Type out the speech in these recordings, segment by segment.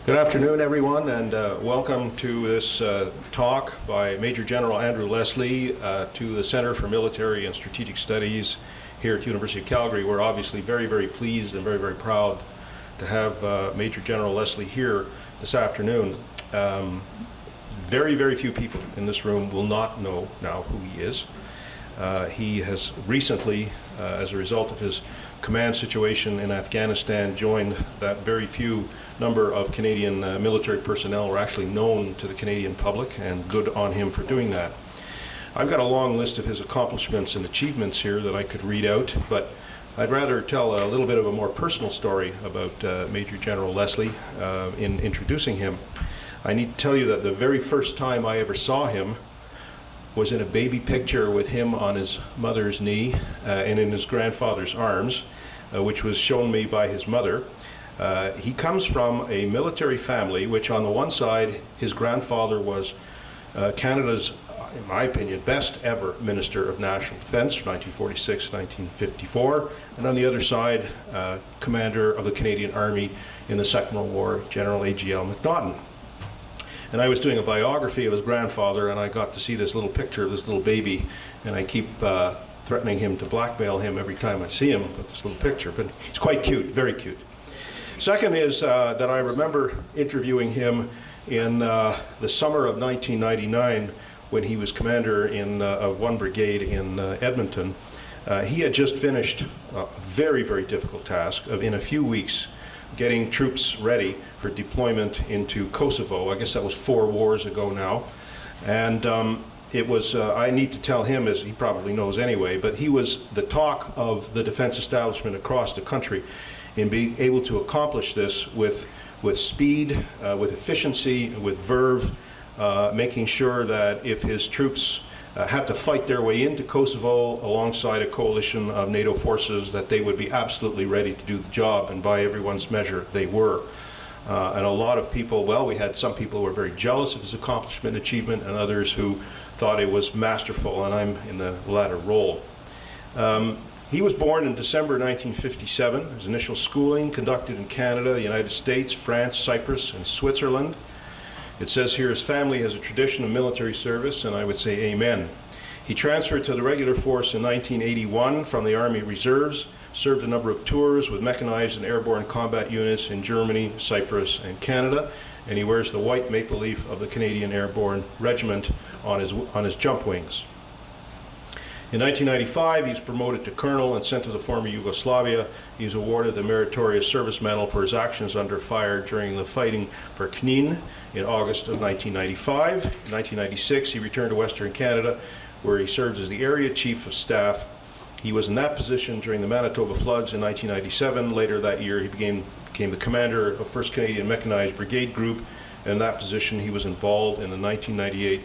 Good afternoon, everyone, and welcome to this talk by Major General Andrew Leslie to the Center for Military and Strategic Studies here at the University of Calgary. We're obviously very, very pleased and very, very proud to have Major General Leslie here this afternoon. Very, very few people in this room will not know now who he is. He has recently, as a result of his command situation in Afghanistan, joined that very few number of Canadian military personnel who are actually known to the Canadian public, and good on him for doing that. I've got a long list of his accomplishments and achievements here that I could read out, but I'd rather tell a little bit of a more personal story about Major General Leslie in introducing him. I need to tell you that the very first time I ever saw him was in a baby picture with him on his mother's knee and in his grandfather's arms, which was shown me by his mother. He comes from a military family, which on the one side, his grandfather was Canada's, in my opinion, best ever Minister of National Defence from 1946 to 1954, and on the other side, Commander of the Canadian Army in the Second World War, General A.G.L. MacNaughton. And I was doing a biography of his grandfather, and I got to see this little picture of this little baby, and I keep threatening him to blackmail him every time I see him with this little picture, but he's quite cute, very cute. Second is that I remember interviewing him in the summer of 1999 when he was commander of one brigade in Edmonton. He had just finished a very, very difficult task of, in a few weeks, getting troops ready for deployment into Kosovo. I guess that was 4 wars ago now. And it was, I need to tell him, as he probably knows anyway, but he was the talk of the defense establishment across the country in being able to accomplish this with speed, with efficiency, with verve, making sure that if his troops had to fight their way into Kosovo alongside a coalition of NATO forces, that they would be absolutely ready to do the job, and by everyone's measure, they were. And a lot of people, well, we had some people who were very jealous of his accomplishment and achievement, and others who thought it was masterful, and I'm in the latter role. He was born in December 1957. His initial schooling conducted in Canada, the United States, France, Cyprus, and Switzerland. It says here his family has a tradition of military service, and I would say amen. He transferred to the regular force in 1981 from the Army Reserves, served a number of tours with mechanized and airborne combat units in Germany, Cyprus, and Canada, and he wears the white maple leaf of the Canadian Airborne Regiment on his jump wings. In 1995, he was promoted to colonel and sent to the former Yugoslavia. He was awarded the Meritorious Service Medal for his actions under fire during the fighting for Knin in August of 1995. In 1996, he returned to Western Canada, where he served as the Area Chief of Staff. He was in that position during the Manitoba floods in 1997. Later that year, he became the commander of 1st Canadian Mechanized Brigade Group. And in that position, he was involved in the 1998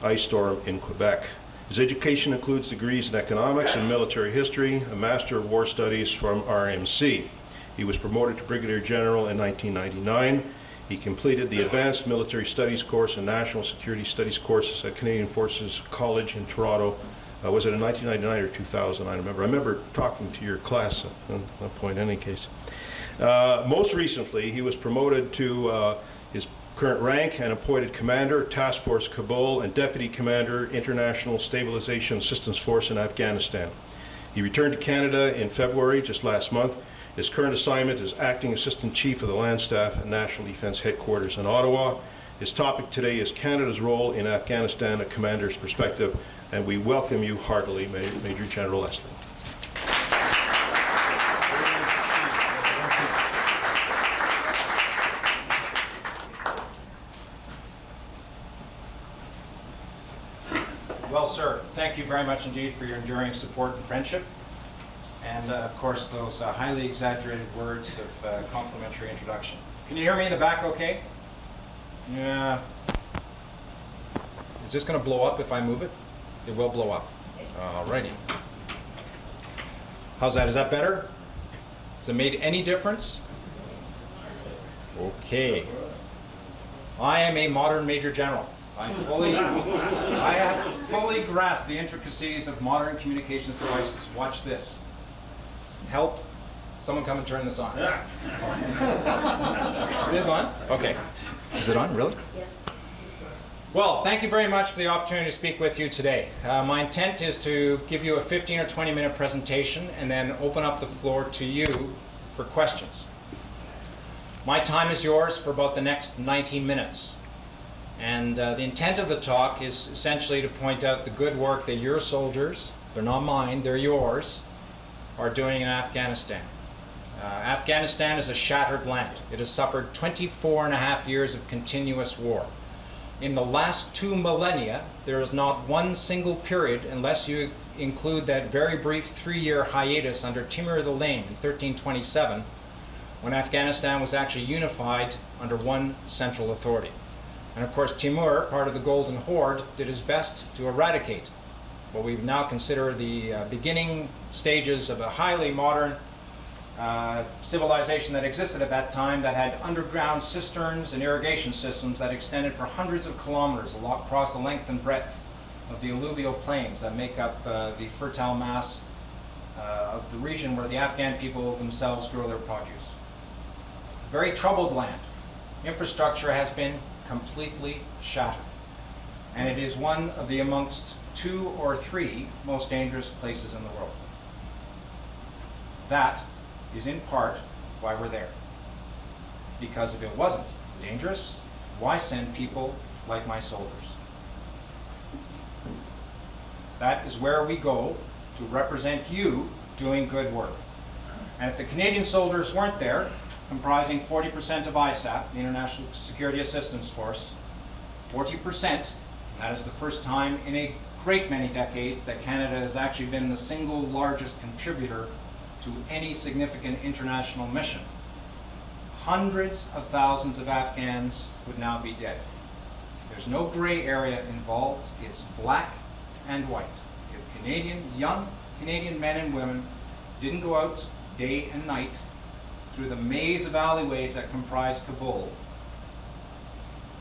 ice storm in Quebec. His education includes degrees in economics and military history, a Master of War Studies from RMC. He was promoted to Brigadier General in 1999. He completed the Advanced Military Studies course and National Security Studies courses at Canadian Forces College in Toronto. Was it in 1999 or 2000? I remember talking to your class at that point in any case. Most recently, he was promoted to his current rank and appointed Commander, Task Force Kabul, and Deputy Commander, International Stabilization Assistance Force in Afghanistan. He returned to Canada in February, just last month. His current assignment is Acting Assistant Chief of the Land Staff at National Defence Headquarters in Ottawa. His topic today is Canada's role in Afghanistan, a commander's perspective, and we welcome you heartily, Major General Leslie. Well, sir, thank you very much indeed for your enduring support and friendship. And of course, those highly exaggerated words of complimentary introduction. Can you hear me in the back okay? Yeah. Is this going to blow up if I move it? It will blow up. Alrighty. How's that? Is that better? Has it made any difference? Okay. I am a modern Major General. I have fully grasped the intricacies of modern communications devices. Watch this. Help, Someone come and turn this on. Yeah. It is on? Okay. Is it on, really? Yes. Well, thank you very much for the opportunity to speak with you today. My intent is to give you a 15 or 20 minute presentation and then open up the floor to you for questions. My time is yours for about the next 90 minutes. And the intent of the talk is essentially to point out the good work that your soldiers, they're not mine, they're yours, are doing in Afghanistan. Afghanistan is a shattered land. It has suffered 24.5 years of continuous war. In the last 2 millennia, there is not one single period, unless you include that very brief 3-year hiatus under Timur the Lame in 1327, when Afghanistan was actually unified under one central authority. And of course, Timur, part of the Golden Horde, did his best to eradicate what we now consider the beginning stages of a highly modern civilization that existed at that time, that had underground cisterns and irrigation systems that extended for hundreds of kilometers across the length and breadth of the alluvial plains that make up the fertile mass of the region where the Afghan people themselves grow their produce. Very troubled land. Infrastructure has been completely shattered, and it is one of the amongst 2 or 3 most dangerous places in the world. That is in part why we're there. Because if it wasn't dangerous, why send people like my soldiers? That is where we go to represent you doing good work. And if the Canadian soldiers weren't there, comprising 40% of ISAF, the International Security Assistance Force, 40%, and that is the first time in a great many decades that Canada has actually been the single largest contributor to any significant international mission. Hundreds of thousands of Afghans would now be dead. There's no gray area involved. It's black and white. If young Canadian men and women didn't go out day and night through the maze of alleyways that comprise Kabul,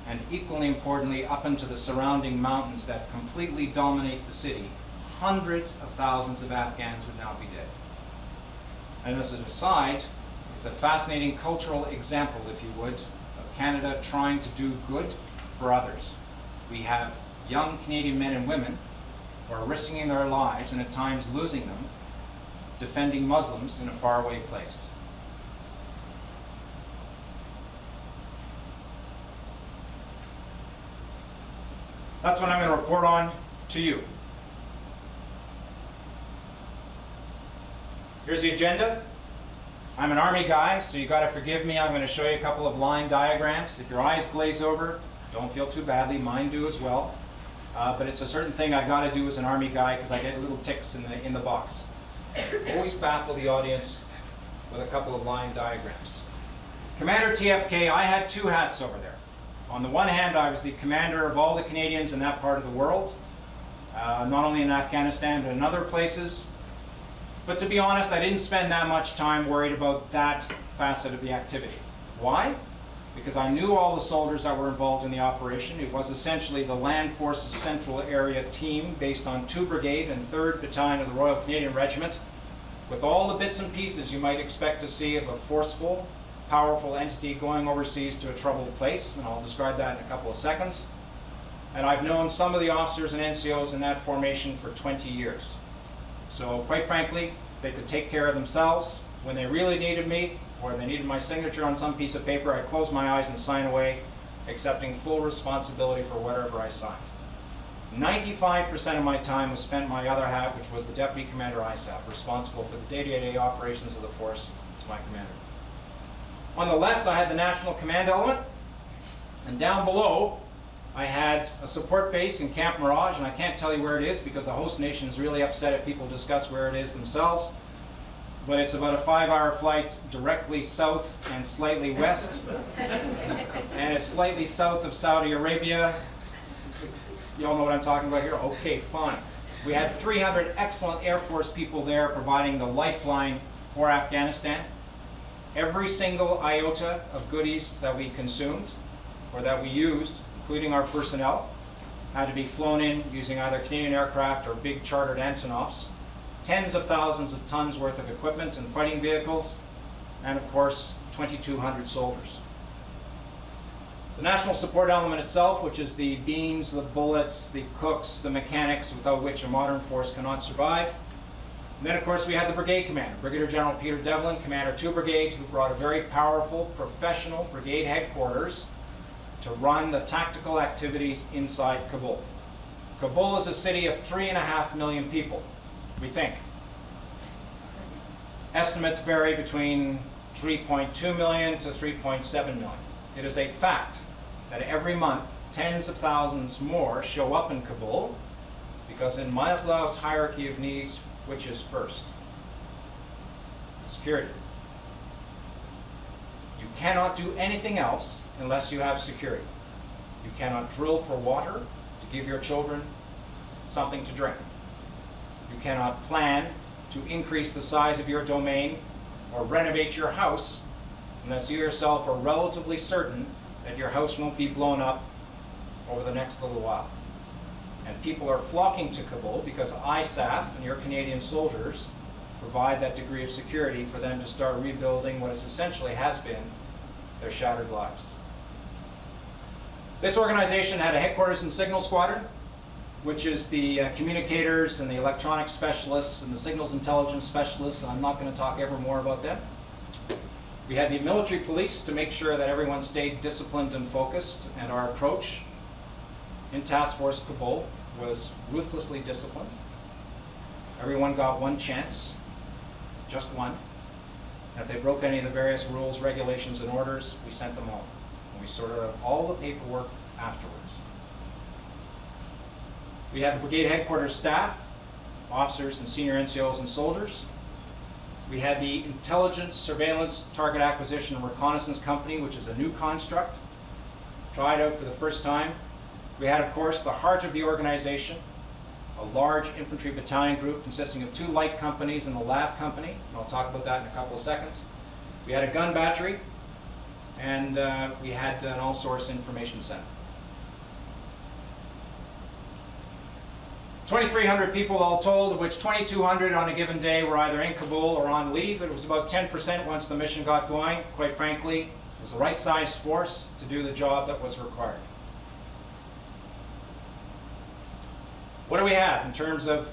and equally importantly up into the surrounding mountains that completely dominate the city, hundreds of thousands of Afghans would now be dead. And as an aside, it's a fascinating cultural example, if you would, of Canada trying to do good for others. We have young Canadian men and women who are risking their lives, and at times losing them, defending Muslims in a faraway place. That's what I'm going to report on to you. Here's the agenda. I'm an Army guy, so you got to forgive me. I'm going to show you a couple of line diagrams. If your eyes glaze over, don't feel too badly. Mine do as well. But it's a certain thing I got to do as an Army guy because I get little ticks in the box. Always baffle the audience with a couple of line diagrams. Commander TFK, I had 2 hats over there. On the one hand, I was the commander of all the Canadians in that part of the world, not only in Afghanistan, but in other places. But to be honest, I didn't spend that much time worried about that facet of the activity. Why? Because I knew all the soldiers that were involved in the operation. It was essentially the Land Forces Central Area team based on 2 Brigade and 3rd Battalion of the Royal Canadian Regiment, with all the bits and pieces you might expect to see of a forceful, powerful entity going overseas to a troubled place, and I'll describe that in a couple of seconds. And I've known some of the officers and NCOs in that formation for 20 years. So quite frankly, they could take care of themselves. When they really needed me, or they needed my signature on some piece of paper, I closed my eyes and sign away, accepting full responsibility for whatever I signed. 95% of my time was spent in my other hat, which was the Deputy Commander ISAF, responsible for the day-to-day operations of the force to my commander. On the left, I had the National Command element, and down below, I had a support base in Camp Mirage, and I can't tell you where it is because the host nation is really upset if people discuss where it is themselves. But it's about a 5-hour flight directly south and slightly west, and it's slightly south of Saudi Arabia. You all know what I'm talking about here? Okay, fine. We had 300 excellent Air Force people there providing the lifeline for Afghanistan. Every single iota of goodies that we consumed or that we used, including our personnel, had to be flown in using either Canadian aircraft or big chartered Antonovs. Tens of thousands of tons worth of equipment and fighting vehicles, and of course 2,200 soldiers. The national support element itself, which is the beams, the bullets, the cooks, the mechanics, without which a modern force cannot survive. And then of course we had the brigade commander, Brigadier General Peter Devlin, commander of 2 Brigade, who brought a very powerful professional brigade headquarters to run the tactical activities inside Kabul. Kabul is a city of 3.5 million people, we think. Estimates vary between 3.2 million to 3.7 million. It is a fact that every month tens of thousands more show up in Kabul, because in Maslow's hierarchy of needs, which is first? Security. You cannot do anything else unless you have security. You cannot drill for water to give your children something to drink. You cannot plan to increase the size of your domain or renovate your house unless you yourself are relatively certain that your house won't be blown up over the next little while. And people are flocking to Kabul because ISAF and your Canadian soldiers provide that degree of security for them to start rebuilding what is essentially has been their shattered lives. This organization had a headquarters in Signal Squadron, which is the communicators and the electronic specialists and the signals intelligence specialists, and I'm not going to talk ever more about them. We had the military police to make sure that everyone stayed disciplined and focused, and our approach in Task Force Kabul was ruthlessly disciplined. Everyone got one chance, just one. And if they broke any of the various rules, regulations, and orders, we sent them home. And we sorted out all the paperwork afterwards. We had the brigade headquarters staff, officers and senior NCOs and soldiers. We had the Intelligence, Surveillance, Target Acquisition, and Reconnaissance Company, which is a new construct, tried out for the first time. We had, of course, the heart of the organization, a large infantry battalion group consisting of 2 light companies and the LAV company, and I'll talk about that in a couple of seconds. We had a gun battery, and we had an all-source information center. 2,300 people all told, of which 2,200 on a given day were either in Kabul or on leave. It was about 10% once the mission got going. Quite frankly, it was the right sized force to do the job that was required. What do we have in terms of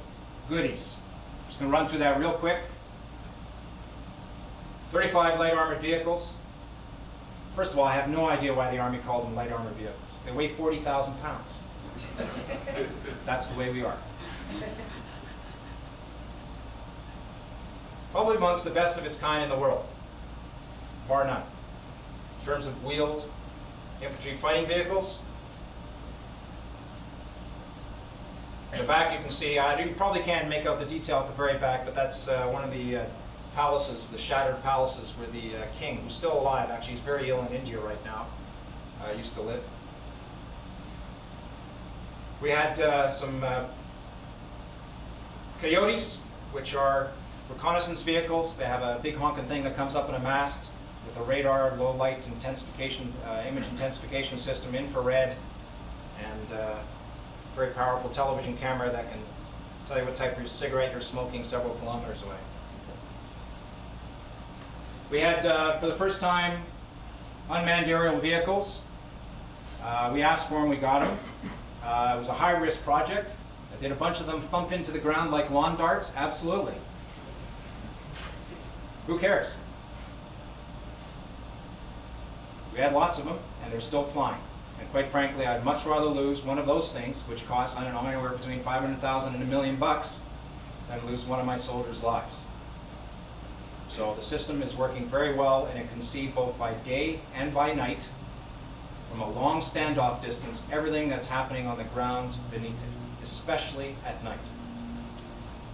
goodies? I'm just going to run through that real quick. 35 light armored vehicles. First of all, I have no idea why the Army called them light armored vehicles. They weigh 40,000 pounds. That's the way we are. Probably amongst the best of its kind in the world, bar none. In terms of wheeled infantry fighting vehicles. In the back you can see, you probably can't make out the detail at the very back, but that's one of the palaces, the shattered palaces where the king, who's still alive, actually he's very ill in India right now, used to live. We had some coyotes, which are reconnaissance vehicles. They have a big honking thing that comes up in a mast with a radar, low light intensification, image intensification system, infrared, and very powerful television camera that can tell you what type of cigarette you're smoking several kilometers away. We had, for the first time, unmanned aerial vehicles. We asked for them, we got them. It was a high-risk project. Did a bunch of them thump into the ground like lawn darts? Absolutely. Who cares? We had lots of them, and they're still flying. And quite frankly, I'd much rather lose one of those things, which costs, I don't know, anywhere between $500,000 and $1 million, than lose one of my soldiers' lives. So the system is working very well, and it can see both by day and by night, from a long standoff distance, everything that's happening on the ground beneath it, especially at night.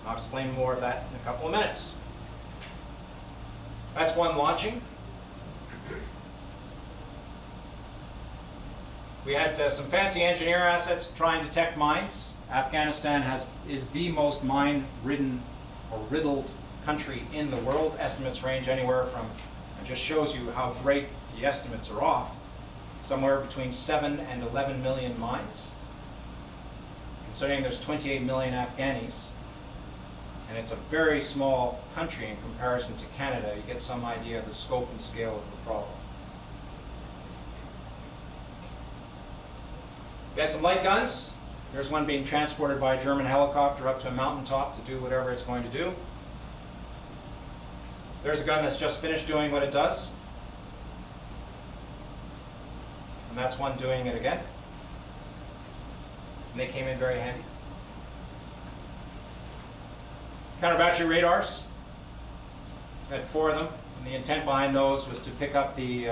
I'll explain more of that in a couple of minutes. That's one launching. We had some fancy engineer assets to try and detect mines. Afghanistan is the most mine-ridden or riddled country in the world. Estimates range anywhere from, it just shows you how great the estimates are off, somewhere between 7 and 11 million mines. Considering there's 28 million Afghanis, And it's a very small country in comparison to Canada. You get some idea of the scope and scale of the problem. We had some light guns. There's one being transported by a German helicopter up to a mountaintop to do whatever it's going to do. There's a gun that's just finished doing what it does. And that's one doing it again. And they came in very handy. Counter battery radars. We had 4 of them. And the intent behind those was to pick up the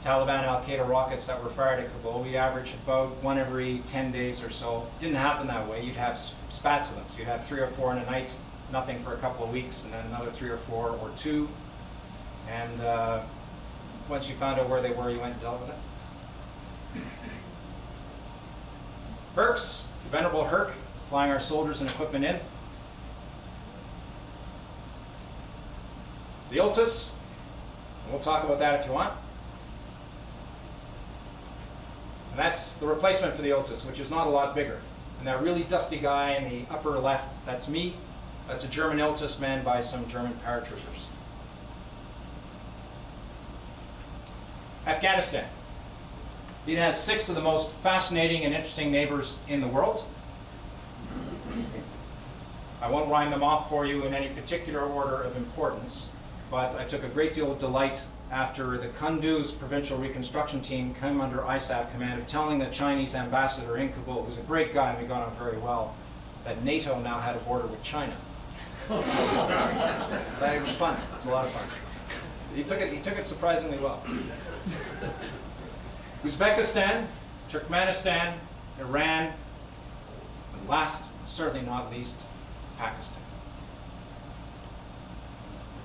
Taliban Al-Qaeda rockets that were fired at Kabul. We averaged about 1 every 10 days or so. It didn't happen that way. You'd have spats of them. So you'd have 3 or 4 in a night, nothing for a couple of weeks, and then another 3 or 4 or 2. And once you found out where they were, you went and dealt with it. Hercs, the venerable Herc, flying our soldiers and equipment in. The Iltis, and we'll talk about that if you want. And that's the replacement for the Iltis, which is not a lot bigger. And that really dusty guy in the upper left, that's me. That's a German Iltis manned by some German paratroopers. Afghanistan. It has 6 of the most fascinating and interesting neighbors in the world. I won't rhyme them off for you in any particular order of importance, but I took a great deal of delight after the Kunduz provincial reconstruction team came under ISAF command of telling the Chinese ambassador in Kabul, who was a great guy and we got on very well, that NATO now had a border with China. But it was fun. It was a lot of fun. He took it surprisingly well. Uzbekistan, Turkmenistan, Iran, and last, certainly not least, Pakistan.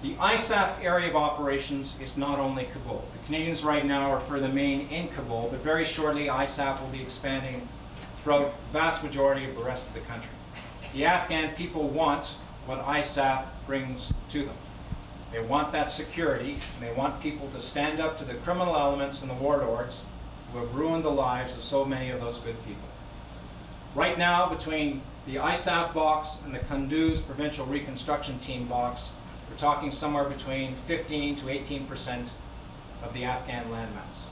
The ISAF area of operations is not only Kabul. The Canadians right now are for the main in Kabul, but very shortly ISAF will be expanding throughout the vast majority of the rest of the country. The Afghan people want what ISAF brings to them. They want that security, and they want people to stand up to the criminal elements and the warlords who have ruined the lives of so many of those good people. Right now, between the ISAF box and the Kunduz Provincial Reconstruction Team box, we're talking somewhere between 15 to 18% of the Afghan landmass.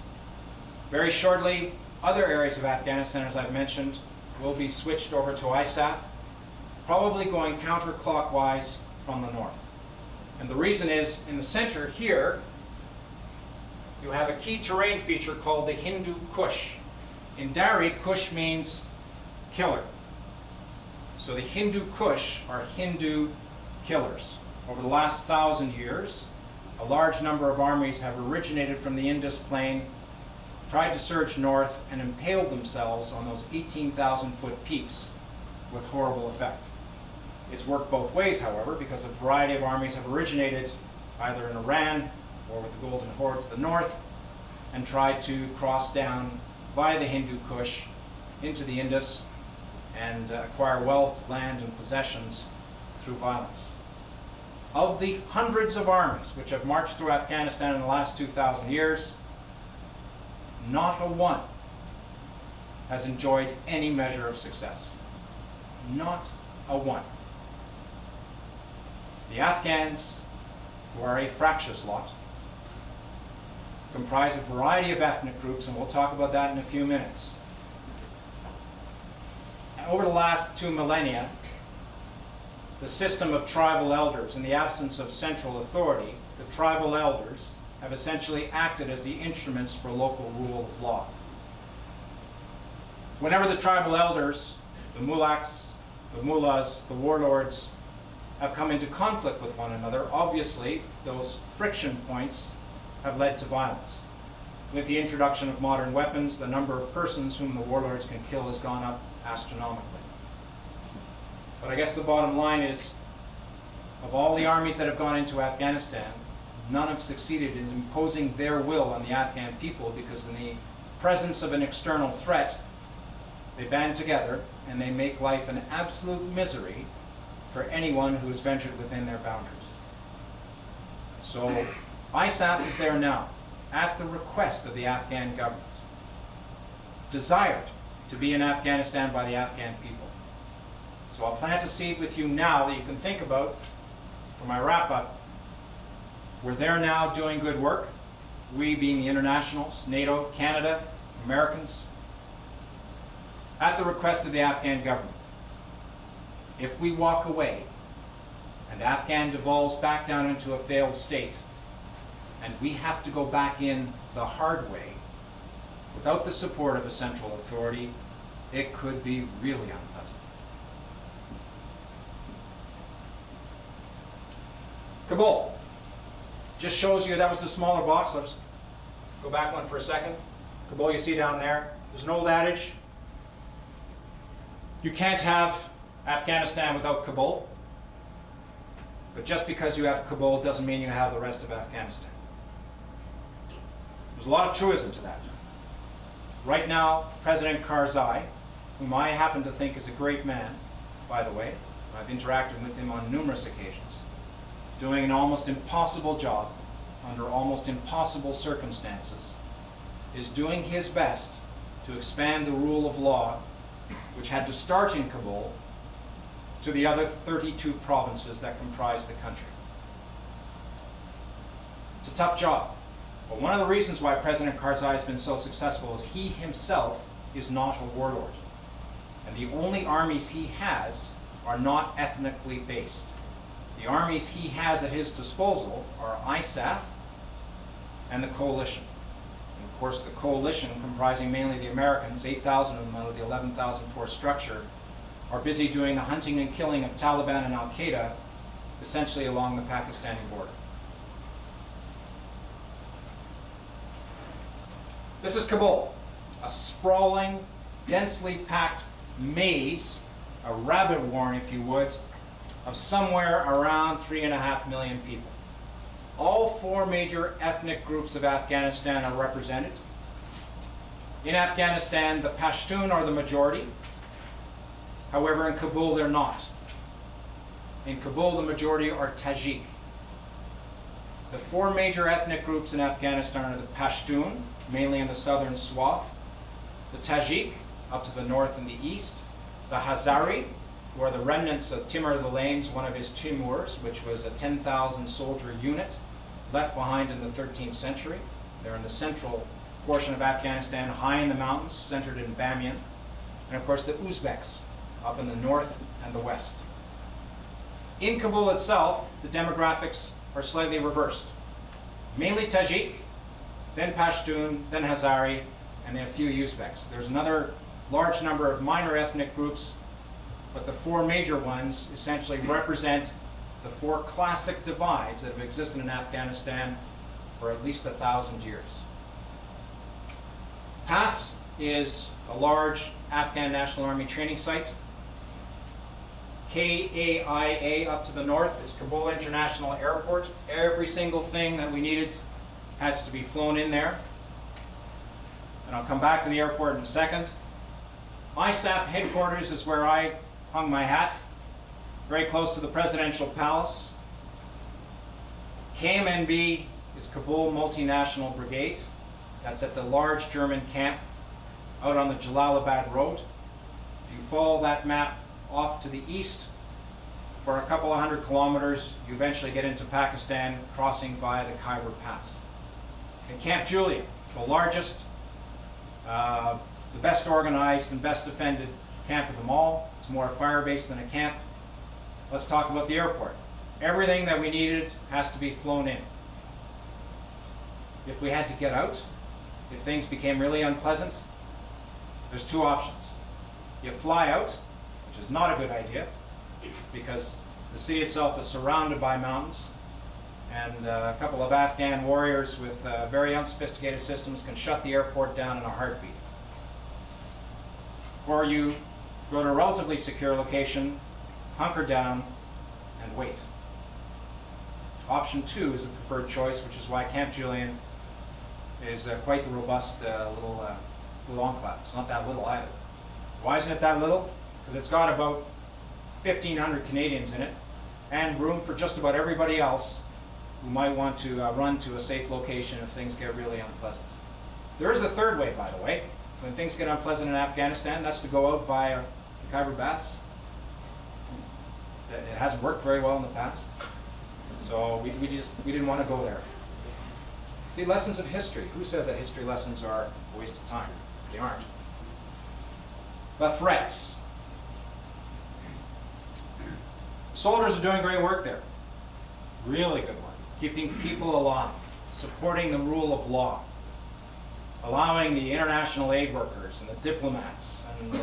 Very shortly, other areas of Afghanistan, as I've mentioned, will be switched over to ISAF, probably going counterclockwise from the north. And the reason is, in the center here, you have a key terrain feature called the Hindu Kush. In Dari, Kush means killer. So the Hindu Kush are Hindu killers. Over the last 1,000 years, a large number of armies have originated from the Indus Plain, tried to surge north, and impaled themselves on those 18,000-foot peaks with horrible effect. It's worked both ways, however, because a variety of armies have originated either in Iran or with the Golden Horde to the north and tried to cross down via the Hindu Kush into the Indus and acquire wealth, land, and possessions through violence. Of the hundreds of armies which have marched through Afghanistan in the last 2,000 years, not a one has enjoyed any measure of success. Not a one. The Afghans, who are a fractious lot, comprise a variety of ethnic groups, and we'll talk about that in a few minutes. Over the last 2 millennia, the system of tribal elders, in the absence of central authority, the tribal elders have essentially acted as the instruments for local rule of law. Whenever the tribal elders, the mulaks, the mullahs, the warlords, have come into conflict with one another, obviously those friction points have led to violence. With the introduction of modern weapons, the number of persons whom the warlords can kill has gone up astronomically. But I guess the bottom line is, of all the armies that have gone into Afghanistan, none have succeeded in imposing their will on the Afghan people, because in the presence of an external threat, they band together and they make life an absolute misery for anyone who has ventured within their boundaries. So ISAF is there now, at the request of the Afghan government, desired to be in Afghanistan by the Afghan people. So I'll plant a seed with you now that you can think about for my wrap-up. We're there now doing good work. We being the internationals, NATO, Canada, Americans, at the request of the Afghan government. If we walk away and Afghan devolves back down into a failed state, and we have to go back in the hard way without the support of a central authority, it could be really unpleasant. Kabul just shows you, that was the smaller box. I'll just go back one for a second. Kabul, you see down there, there's an old adage: you can't have Afghanistan without Kabul. But just because you have Kabul doesn't mean you have the rest of Afghanistan. There's a lot of truism to that. Right now, President Karzai, whom I happen to think is a great man, by the way, I've interacted with him on numerous occasions, doing an almost impossible job under almost impossible circumstances, is doing his best to expand the rule of law, which had to start in Kabul, to the other 32 provinces that comprise the country. It's a tough job. But one of the reasons why President Karzai has been so successful is he himself is not a warlord. And the only armies he has are not ethnically based. The armies he has at his disposal are ISAF and the coalition. And of course, the coalition, comprising mainly the Americans, 8,000 of them out of the 11,000 force structure, are busy doing the hunting and killing of Taliban and Al-Qaeda, essentially along the Pakistani border. This is Kabul, a sprawling, densely packed maze, a rabbit warren, if you would, of somewhere around 3.5 million people. All four major ethnic groups of Afghanistan are represented. In Afghanistan, the Pashtun are the majority. However, in Kabul, they're not. In Kabul, the majority are Tajik. The four major ethnic groups in Afghanistan are the Pashtun, mainly in the southern swath, the Tajik, up to the north and the east, the Hazari, who are the remnants of Timur the Lane's, one of his Timurs, which was a 10,000 soldier unit left behind in the 13th century. They're in the central portion of Afghanistan, high in the mountains, centered in Bamiyan. And of course the Uzbeks, up in the north and the west. In Kabul itself, the demographics are slightly reversed. Mainly Tajik, then Pashtun, then Hazari, and then a few Uzbeks. There's another large number of minor ethnic groups, but the four major ones essentially represent the four classic divides that have existed in Afghanistan for at least 1,000 years. PAS is a large Afghan National Army training site. KAIA up to the north is Kabul International Airport. Every single thing that we needed has to be flown in there. And I'll come back to the airport in a second. ISAF headquarters is where I hung my hat, very close to the presidential palace. KMNB is Kabul Multinational Brigade. That's at the large German camp out on the Jalalabad Road. If you follow that map off to the east for a couple of 100 kilometers, you eventually get into Pakistan, crossing via the Khyber Pass. And Camp Julian, the largest, the best organized and best defended camp of them all. It's more a fire base than a camp. Let's talk about the airport. Everything that we needed has to be flown in. If we had to get out, if things became really unpleasant, there's two options. You fly out, which is not a good idea, because the city itself is surrounded by mountains, and a couple of Afghan warriors with very unsophisticated systems can shut the airport down in a heartbeat. Or you go to a relatively secure location, hunker down, and wait. Option 2 is the preferred choice, which is why Camp Julian is quite the robust little enclave. It's not that little either. Why isn't it that little? Because it's got about 1,500 Canadians in it, and room for just about everybody else who might want to run to a safe location if things get really unpleasant. There is a third way, by the way. When things get unpleasant in Afghanistan, that's to go out via the Khyber Pass. It hasn't worked very well in the past. So we didn't want to go there. See, lessons of history. Who says that history lessons are a waste of time? They aren't. But threats. Soldiers are doing great work there. Really good work. Keeping people alive, supporting the rule of law, allowing the international aid workers and the diplomats and the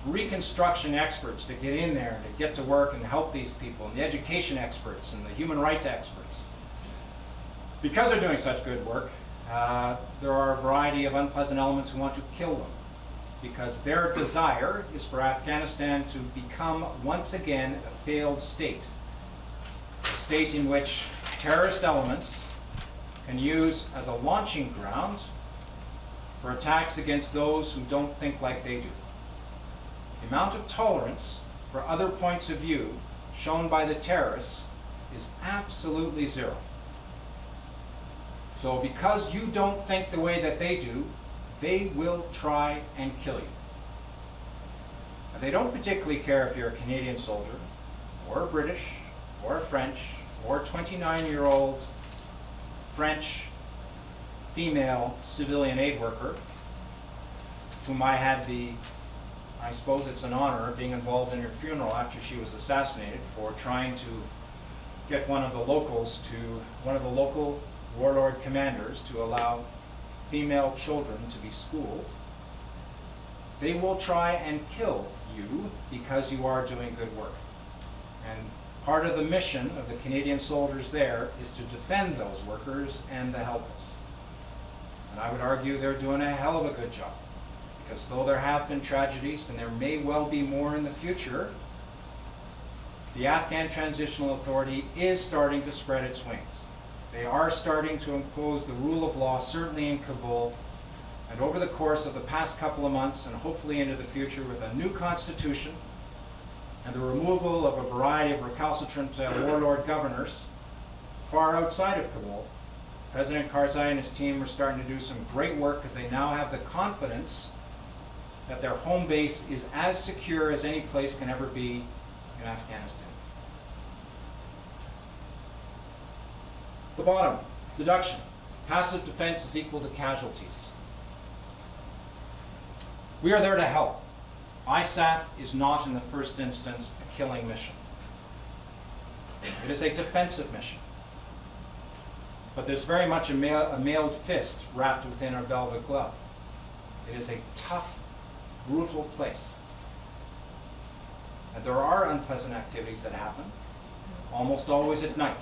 reconstruction experts to get in there and to get to work and help these people, and the education experts and the human rights experts. Because they're doing such good work, there are a variety of unpleasant elements who want to kill them, because their desire is for Afghanistan to become once again a failed state. A state in which terrorist elements can use as a launching ground for attacks against those who don't think like they do. The amount of tolerance for other points of view shown by the terrorists is absolutely zero. So because you don't think the way that they do, they will try and kill you. And they don't particularly care if you're a Canadian soldier, or a British, or a French, or a 29-year-old French female civilian aid worker, whom I had I suppose it's an honor of being involved in her funeral after she was assassinated for trying to get one of the local warlord commanders to allow female children to be schooled. They will try and kill you because you are doing good work. And part of the mission of the Canadian soldiers there is to defend those workers and the helpless. And I would argue they're doing a hell of a good job, because though there have been tragedies, and there may well be more in the future, the Afghan Transitional Authority is starting to spread its wings. They are starting to impose the rule of law, certainly in Kabul, and over the course of the past couple of months, and hopefully into the future, with a new constitution and the removal of a variety of recalcitrant warlord governors far outside of Kabul, President Karzai and his team are starting to do some great work, because they now have the confidence that their home base is as secure as any place can ever be in Afghanistan. The bottom, deduction. Passive defense is equal to casualties. We are there to help. ISAF is not, in the first instance, a killing mission. It is a defensive mission. But there's very much a mailed fist wrapped within our velvet glove. It is a tough, brutal place. And there are unpleasant activities that happen, almost always at night.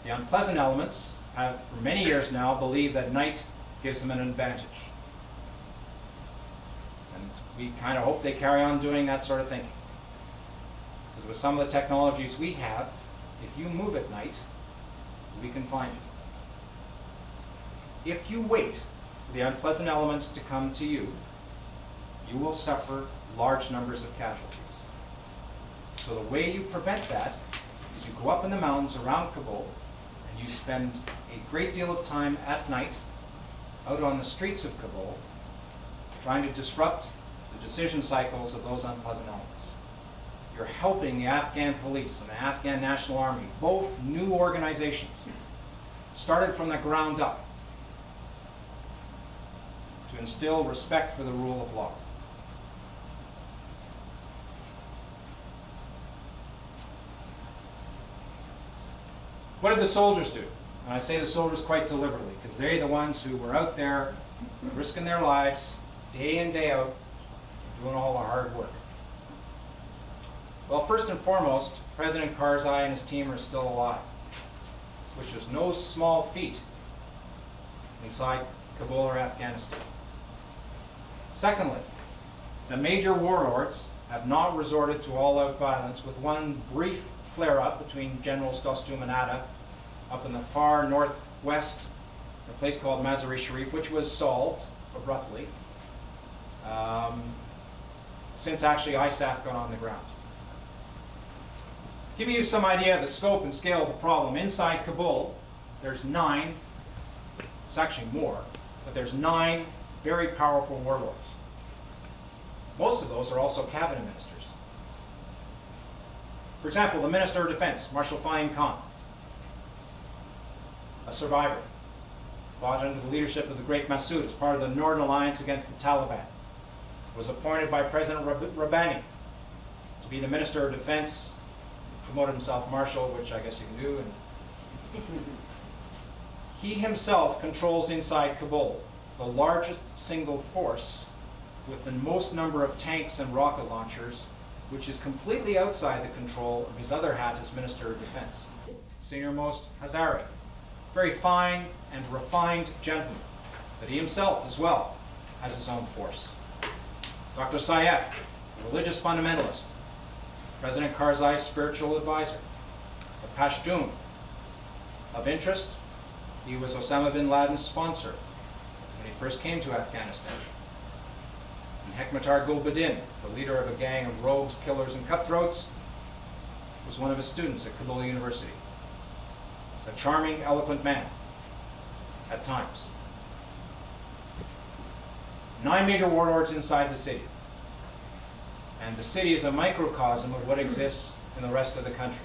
The unpleasant elements have, for many years now, believed that night gives them an advantage. And we kind of hope they carry on doing that sort of thinking. Because with some of the technologies we have, if you move at night, we can find you. If you wait for the unpleasant elements to come to you, you will suffer large numbers of casualties. So the way you prevent that is you go up in the mountains around Kabul, and you spend a great deal of time at night out on the streets of Kabul trying to disrupt the decision cycles of those unpleasant elements. You're helping the Afghan police and the Afghan National Army, both new organizations, started from the ground up, to instill respect for the rule of law. What did the soldiers do? And I say the soldiers quite deliberately, because they're the ones who were out there risking their lives day in, day out, doing all the hard work. Well, first and foremost, President Karzai and his team are still alive, which is no small feat inside Kabul or Afghanistan. Secondly, the major warlords have not resorted to all-out violence, with one brief flare-up between Generals Dostum and Atta up in the far northwest, a place called Mazar-e-Sharif, which was solved abruptly since actually ISAF got on the ground. Give you some idea of the scope and scale of the problem. Inside Kabul, there's 9, it's actually more, but there's 9 very powerful warlords. Most of those are also cabinet ministers. For example, the Minister of Defense, Marshal Fahim Khan, a survivor, fought under the leadership of the great Massoud as part of the Northern Alliance against the Taliban, was appointed by President Rabbani to be the Minister of Defense, promoted himself Marshal, which I guess you can do. And he himself controls inside Kabul the largest single force with the most number of tanks and rocket launchers, which is completely outside the control of his other hat as Minister of Defense. Senior-most Hazari, very fine and refined gentleman, but he himself as well has his own force. Dr. Saif, a religious fundamentalist, President Karzai's spiritual advisor, a Pashtun. Of interest, he was Osama bin Laden's sponsor when he first came to Afghanistan. And Hekmatar Gulbuddin, the leader of a gang of rogues, killers, and cutthroats, was one of his students at Kabul University. A charming, eloquent man, at times. 9 major warlords inside the city. And the city is a microcosm of what exists in the rest of the country.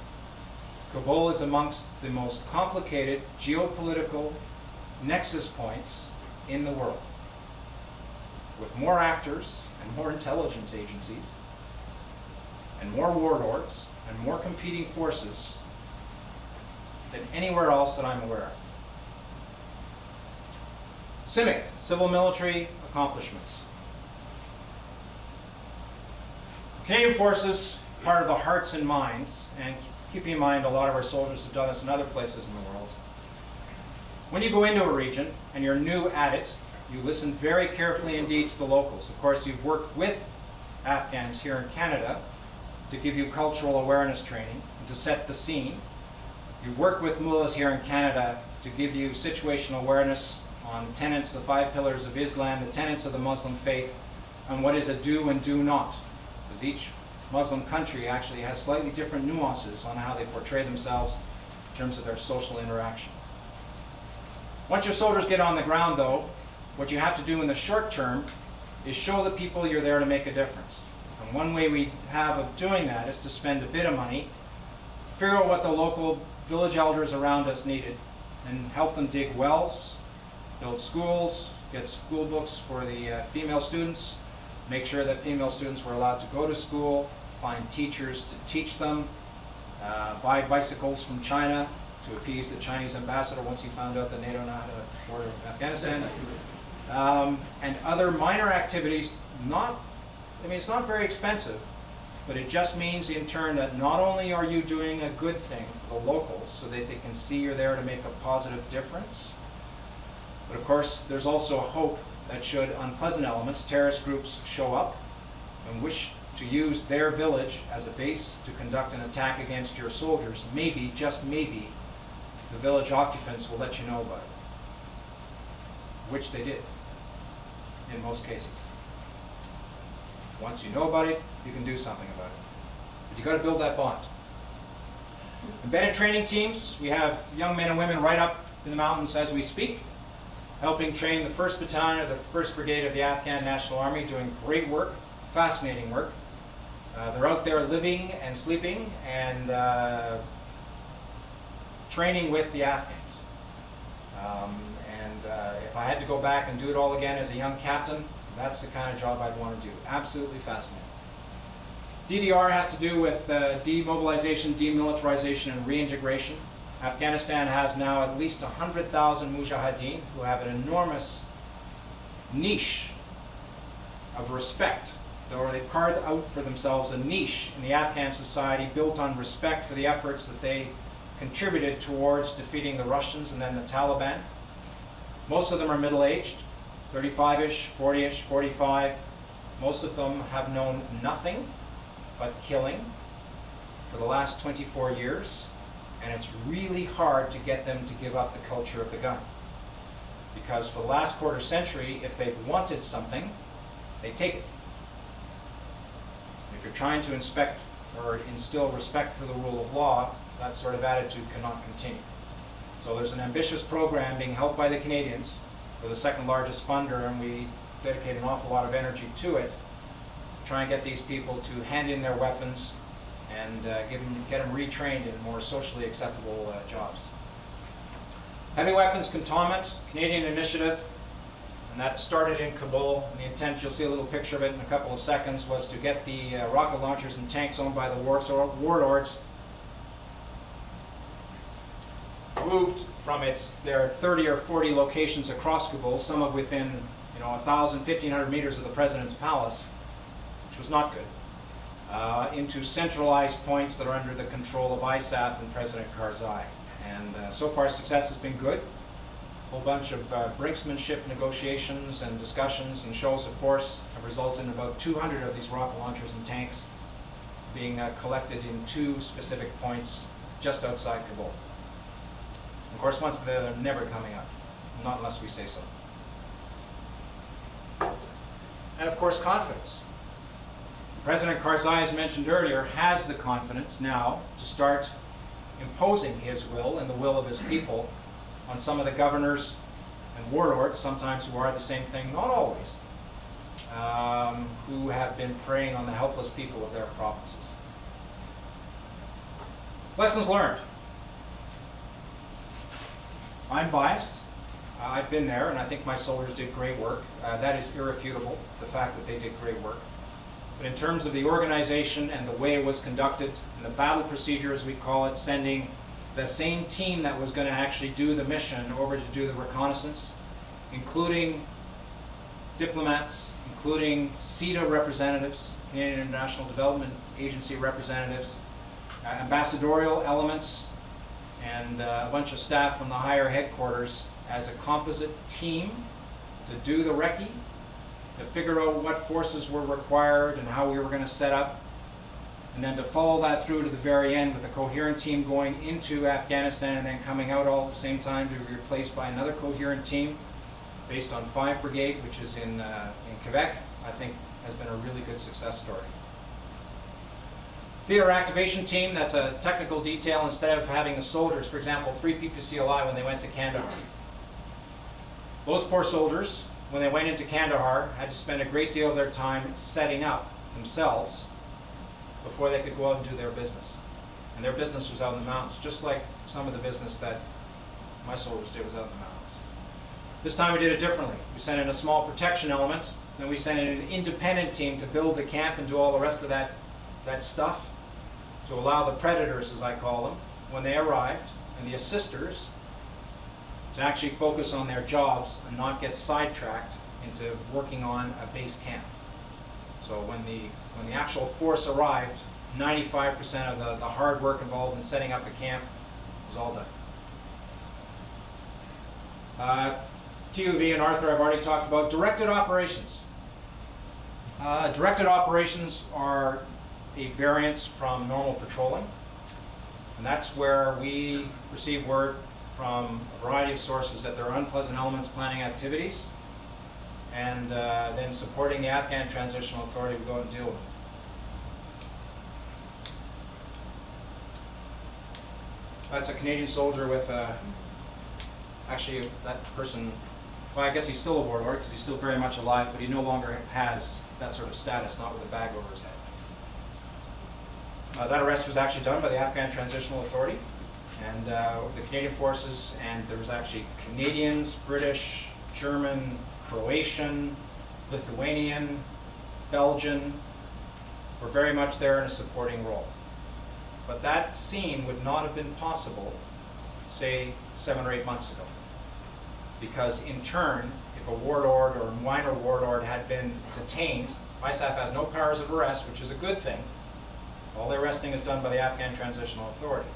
Kabul is amongst the most complicated geopolitical nexus points in the world, with more actors and more intelligence agencies and more warlords and more competing forces than anywhere else that I'm aware of. CIMIC, civil military accomplishments. Canadian Forces, part of the hearts and minds, and keeping in mind a lot of our soldiers have done this in other places in the world. When you go into a region and you're new at it, you listen very carefully indeed to the locals. Of course, you've worked with Afghans here in Canada to give you cultural awareness training and to set the scene. You've worked with mullahs here in Canada to give you situational awareness on the tenets, the 5 pillars of Islam, the tenets of the Muslim faith, and what is a do and do not. Because each Muslim country actually has slightly different nuances on how they portray themselves in terms of their social interaction. Once your soldiers get on the ground, though, what you have to do in the short term is show the people you're there to make a difference. And one way we have of doing that is to spend a bit of money, figure out what the local village elders around us needed, and help them dig wells, build schools, get school books for the female students, make sure that female students were allowed to go to school, find teachers to teach them, buy bicycles from China to appease the Chinese ambassador once he found out that NATO now had a border with Afghanistan, and other minor activities. It's not very expensive, but it just means in turn that not only are you doing a good thing for the locals so that they can see you're there to make a positive difference, but of course there's also hope that should unpleasant elements, terrorist groups show up and wish to use their village as a base to conduct an attack against your soldiers, maybe, just maybe, the village occupants will let you know about it, which they did in most cases. Once you know about it, you can do something about it. But you got to build that bond. Embedded training teams, we have young men and women right up in the mountains as we speak, helping train the 1st Battalion of the 1st Brigade of the Afghan National Army, doing great work, fascinating work. They're out there living and sleeping and training with the Afghans. If I had to go back and do it all again as a young captain, that's the kind of job I'd want to do. Absolutely fascinating. DDR has to do with demobilization, demilitarization, and reintegration. Afghanistan has now at least 100,000 mujahideen who have an enormous niche of respect, or they've carved out for themselves a niche in the Afghan society built on respect for the efforts that they contributed towards defeating the Russians and then the Taliban. Most of them are middle-aged, 35-ish, 40-ish, 45. Most of them have known nothing but killing for the last 24 years. And it's really hard to get them to give up the culture of the gun. Because for the last quarter century, if they've wanted something, they take it. And if you're trying to inspect or instill respect for the rule of law, that sort of attitude cannot continue. So there's an ambitious program being helped by the Canadians. We're the 2nd largest funder, and we dedicate an awful lot of energy to it, to try and get these people to hand in their weapons and get them retrained in more socially acceptable jobs. Heavy weapons cantonment, Canadian initiative, and that started in Kabul. And the intent, you'll see a little picture of it in a couple of seconds, was to get the rocket launchers and tanks owned by the warlords moved from their 30 or 40 locations across Kabul, some of within 1,000, 1,500 meters of the president's palace, which was not good, into centralized points that are under the control of ISAF and President Karzai. And so far success has been good. A whole bunch of brinksmanship negotiations and discussions and shows of force have resulted in about 200 of these rocket launchers and tanks being collected in 2 specific points just outside Kabul. Of course, once they're never coming up, not unless we say so. And of course, confidence. President Karzai, as mentioned earlier, has the confidence now to start imposing his will and the will of his people on some of the governors and warlords, sometimes who are the same thing, not always, who have been preying on the helpless people of their provinces. Lessons learned. I'm biased. I've been there, and I think my soldiers did great work. That is irrefutable, the fact that they did great work. But in terms of the organization and the way it was conducted, and the battle procedure, as we call it, sending the same team that was going to actually do the mission over to do the reconnaissance, including diplomats, including CETA representatives, Canadian International Development Agency representatives, ambassadorial elements, and a bunch of staff from the higher headquarters as a composite team to do the recce, to figure out what forces were required and how we were going to set up, and then to follow that through to the very end with a coherent team going into Afghanistan and then coming out all at the same time to be replaced by another coherent team based on 5 Brigade, which is in Quebec, I think has been a really good success story. Theater activation team, that's a technical detail instead of having the soldiers, for example, 3 PTOCS when they went to Kandahar. Those poor soldiers, when they went into Kandahar, had to spend a great deal of their time setting up themselves before they could go out and do their business. And their business was out in the mountains, just like some of the business that my soldiers did was out in the mountains. This time we did it differently. We sent in a small protection element, then we sent in an independent team to build the camp and do all the rest of that stuff, to allow the predators, as I call them, when they arrived, and the assisters, to actually focus on their jobs and not get sidetracked into working on a base camp. So when the actual force arrived, 95% of the hard work involved in setting up a camp was all done. TUV and Arthur I've already talked about. Directed operations. Directed operations are a variance from normal patrolling, and that's where we receive word from a variety of sources that there are unpleasant elements planning activities, and then supporting the Afghan Transitional Authority to go out and deal with them. That's a Canadian soldier with actually that person, well, I guess he's still a warlord because he's still very much alive, but he no longer has that sort of status, not with a bag over his head. That arrest was actually done by the Afghan Transitional Authority and the Canadian forces, and there was actually Canadians, British, German, Croatian, Lithuanian, Belgian, were very much there in a supporting role. But that scene would not have been possible, say, 7 or 8 months ago. Because in turn, if a warlord or a minor warlord had been detained, ISAF has no powers of arrest, which is a good thing. All the arresting is done by the Afghan Transitional Authority.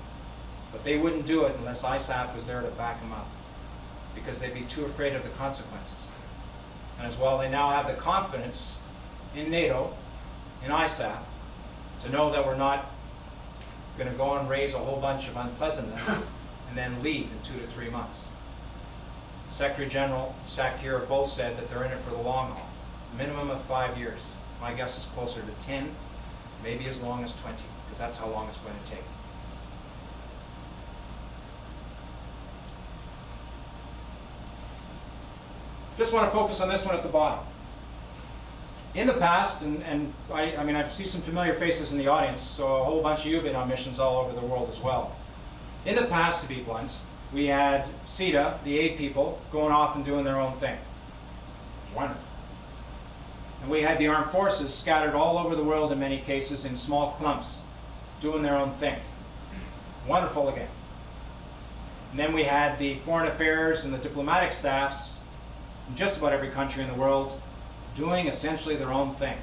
But they wouldn't do it unless ISAF was there to back them up, because they'd be too afraid of the consequences. And as well, they now have the confidence in NATO, in ISAF, to know that we're not going to go and raise a whole bunch of unpleasantness and then leave in 2 to 3 months. Secretary General, Sakir have both said that they're in it for the long haul, minimum of 5 years. My guess is closer to 10, maybe as long as 20, because that's how long it's going to take. Just want to focus on this one at the bottom. In the past, and I mean, I see some familiar faces in the audience, so a whole bunch of you have been on missions all over the world as well. In the past, to be blunt, we had CETA, the aid people, going off and doing their own thing. Wonderful. And we had the armed forces scattered all over the world in many cases in small clumps, doing their own thing. Wonderful again. And then we had the foreign affairs and the diplomatic staffs in just about every country in the world doing essentially their own thing.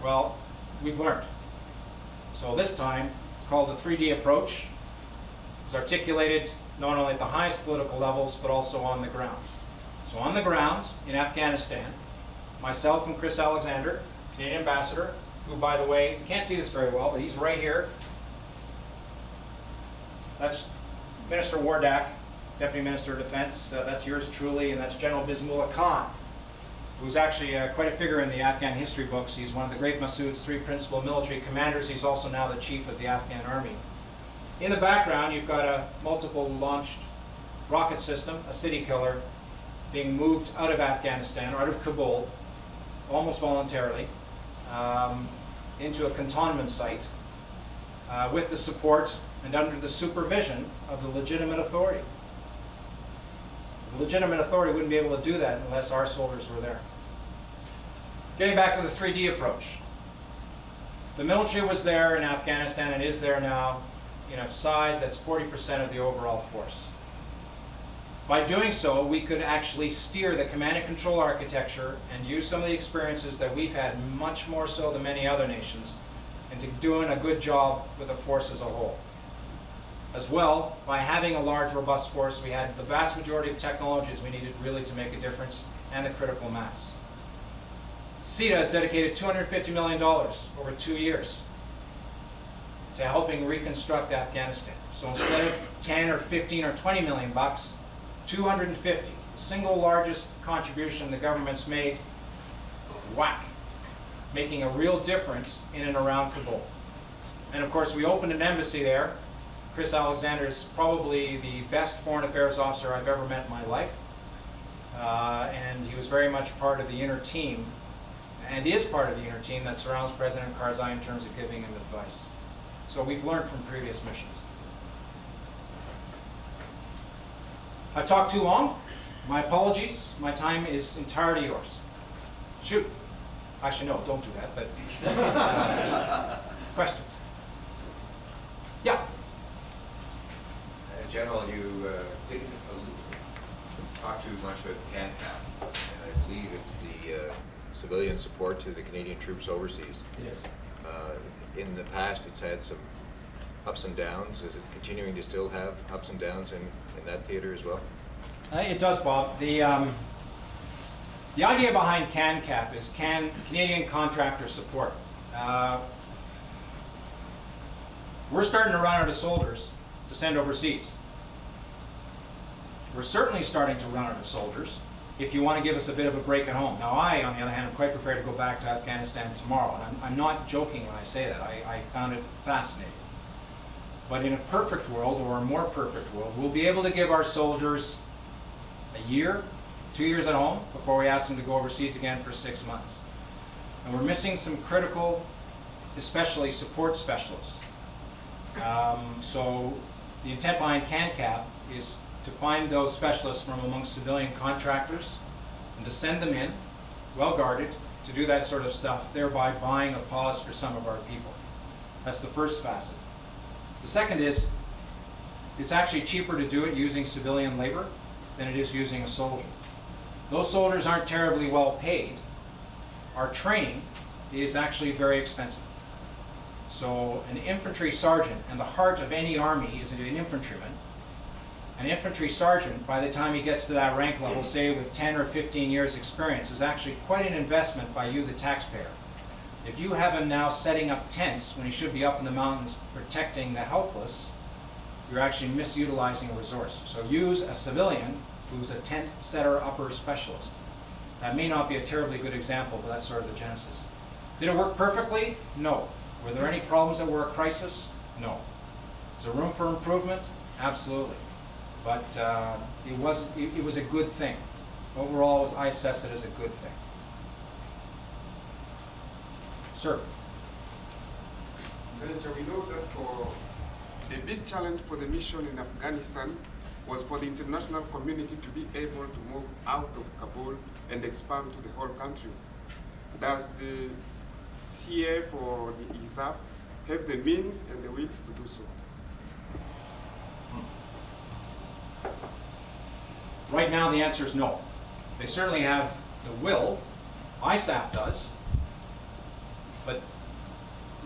Well, we've learned. So this time, it's called the 3D approach. It's articulated not only at the highest political levels, but also on the ground. So on the ground in Afghanistan, myself and Chris Alexander, Canadian ambassador, who, by the way, you can't see this very well, but he's right here. That's Minister Wardak, Deputy Minister of Defense. That's yours truly, and that's General Bismillah Khan, who's actually quite a figure in the Afghan history books. He's one of the great Massoud's 3 principal military commanders. He's also now the chief of the Afghan army. In the background, you've got a multiple launched rocket system, a city killer, being moved out of Afghanistan, or out of Kabul, almost voluntarily, into a cantonment site with the support and under the supervision of the legitimate authority. The legitimate authority wouldn't be able to do that unless our soldiers were there. Getting back to the 3D approach. The military was there in Afghanistan and is there now in a size that's 40% of the overall force. By doing so, we could actually steer the command and control architecture and use some of the experiences that we've had, much more so than many other nations, into doing a good job with the force as a whole. As well, by having a large, robust force, we had the vast majority of technologies we needed really to make a difference, and the critical mass. CETA has dedicated $250 million over 2 years to helping reconstruct Afghanistan. So instead of 10 or 15 or 20 million bucks, 250, the single largest contribution the government's made, whack, making a real difference in and around Kabul. And of course, we opened an embassy there. Chris Alexander is probably the best foreign affairs officer I've ever met in my life. And he was very much part of the inner team, and is part of the inner team that surrounds President Karzai in terms of giving him advice. So we've learned from previous missions. I've talked too long. My apologies. My time is entirely yours. Shoot. Actually, no, don't do that, but questions? Yeah. General, you didn't talk too much about CanCap, and I believe it's the civilian support to the Canadian troops overseas. It is. In the past, it's had some ups and downs. Is it continuing to still have ups and downs in that theater as well? It does, Bob. The idea behind CanCap is Canadian Contractor Support. We're starting to run out of soldiers to send overseas. We're certainly starting to run out of soldiers if you want to give us a bit of a break at home. Now I, on the other hand, am quite prepared to go back to Afghanistan tomorrow. And I'm not joking when I say that. I found it fascinating. But in a perfect world, or a more perfect world, we'll be able to give our soldiers a year, 2 years at home before we ask them to go overseas again for 6 months. And we're missing some critical, especially support specialists. So the intent behind CanCap is to find those specialists from amongst civilian contractors and to send them in, well guarded, to do that sort of stuff, thereby buying a pause for some of our people. That's the first facet. The second is, it's actually cheaper to do it using civilian labor than it is using a soldier. Those soldiers aren't terribly well paid. Our training is actually very expensive. So an infantry sergeant, and the heart of any army is an infantryman. An infantry sergeant, by the time he gets to that rank level, say with 10 or 15 years experience, is actually quite an investment by you, the taxpayer. If you have him now setting up tents when he should be up in the mountains protecting the helpless, you're actually misutilizing a resource. So use a civilian who's a tent setter upper specialist. That may not be a terribly good example, but that's sort of the genesis. Did it work perfectly? No. Were there any problems that were a crisis? No. Is there room for improvement? Absolutely. But it was a good thing. Overall, I assess it as a good thing. Sir. Major, we know that for the big challenge for the mission in Afghanistan was for the international community to be able to move out of Kabul and expand to the whole country. Does the CF or the ISAF have the means and the wills to do so? Right now, the answer is no. They certainly have the will. ISAF does. But